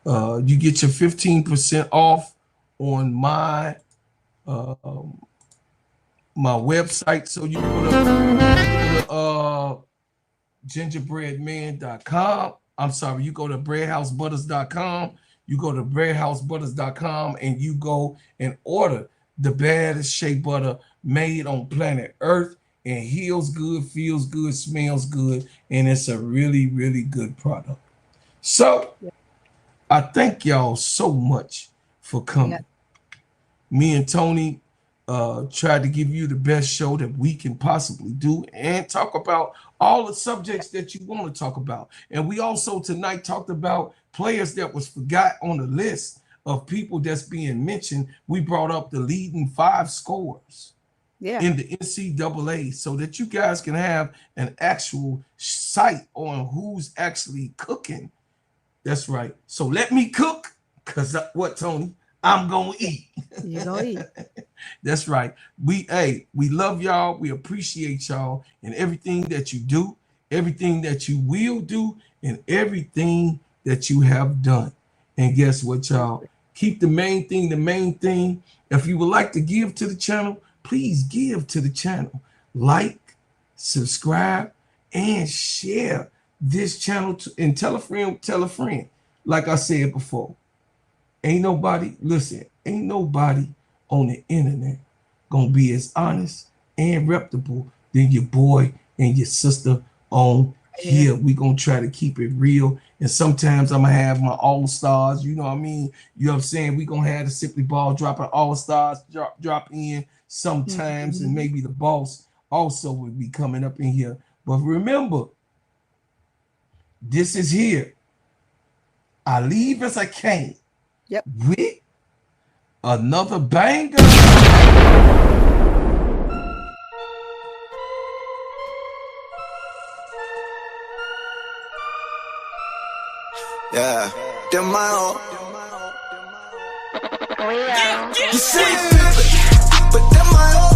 You get your 15% off on my my website. So you go to gingerbreadman.com. I'm sorry, you go to breadhousebutters.com. You go to breadhousebutters.com and you go and order the baddest shea butter made on planet Earth, and heals good, feels good, smells good, and it's a really, really good product. So I thank y'all so much for coming. Yeah. Me and Tony tried to give you the best show that we can possibly do and talk about all the subjects that you want to talk about. And we also tonight talked about players that was forgot on the list of people that's being mentioned. We brought up the leading 5 scorers in the NCAA so that you guys can have an actual sight on who's actually cooking. That's right. So let me cook, because what, Tony? I'm going to eat. You're going to eat. That's right. We love y'all. We appreciate y'all and everything that you do, everything that you will do, and everything that you have done. And guess what, y'all? Keep the main thing the main thing. If you would like to give to the channel, please give to the channel. Like, subscribe, and share this channel and tell a friend, tell a friend. Like I said before, ain't nobody on the internet gonna be as honest and reputable than your boy and your sister on here. We gonna try to keep it real, and sometimes I'm gonna have my all-stars, you know what I mean? You know what I'm saying? We gonna have the Simply Ball dropping all-stars drop in sometimes, and maybe the boss also will be coming up in here. But remember, this is here. I leave as I came. Yep. With another banger. Yeah, them my own. Yeah. You say it, but them my own.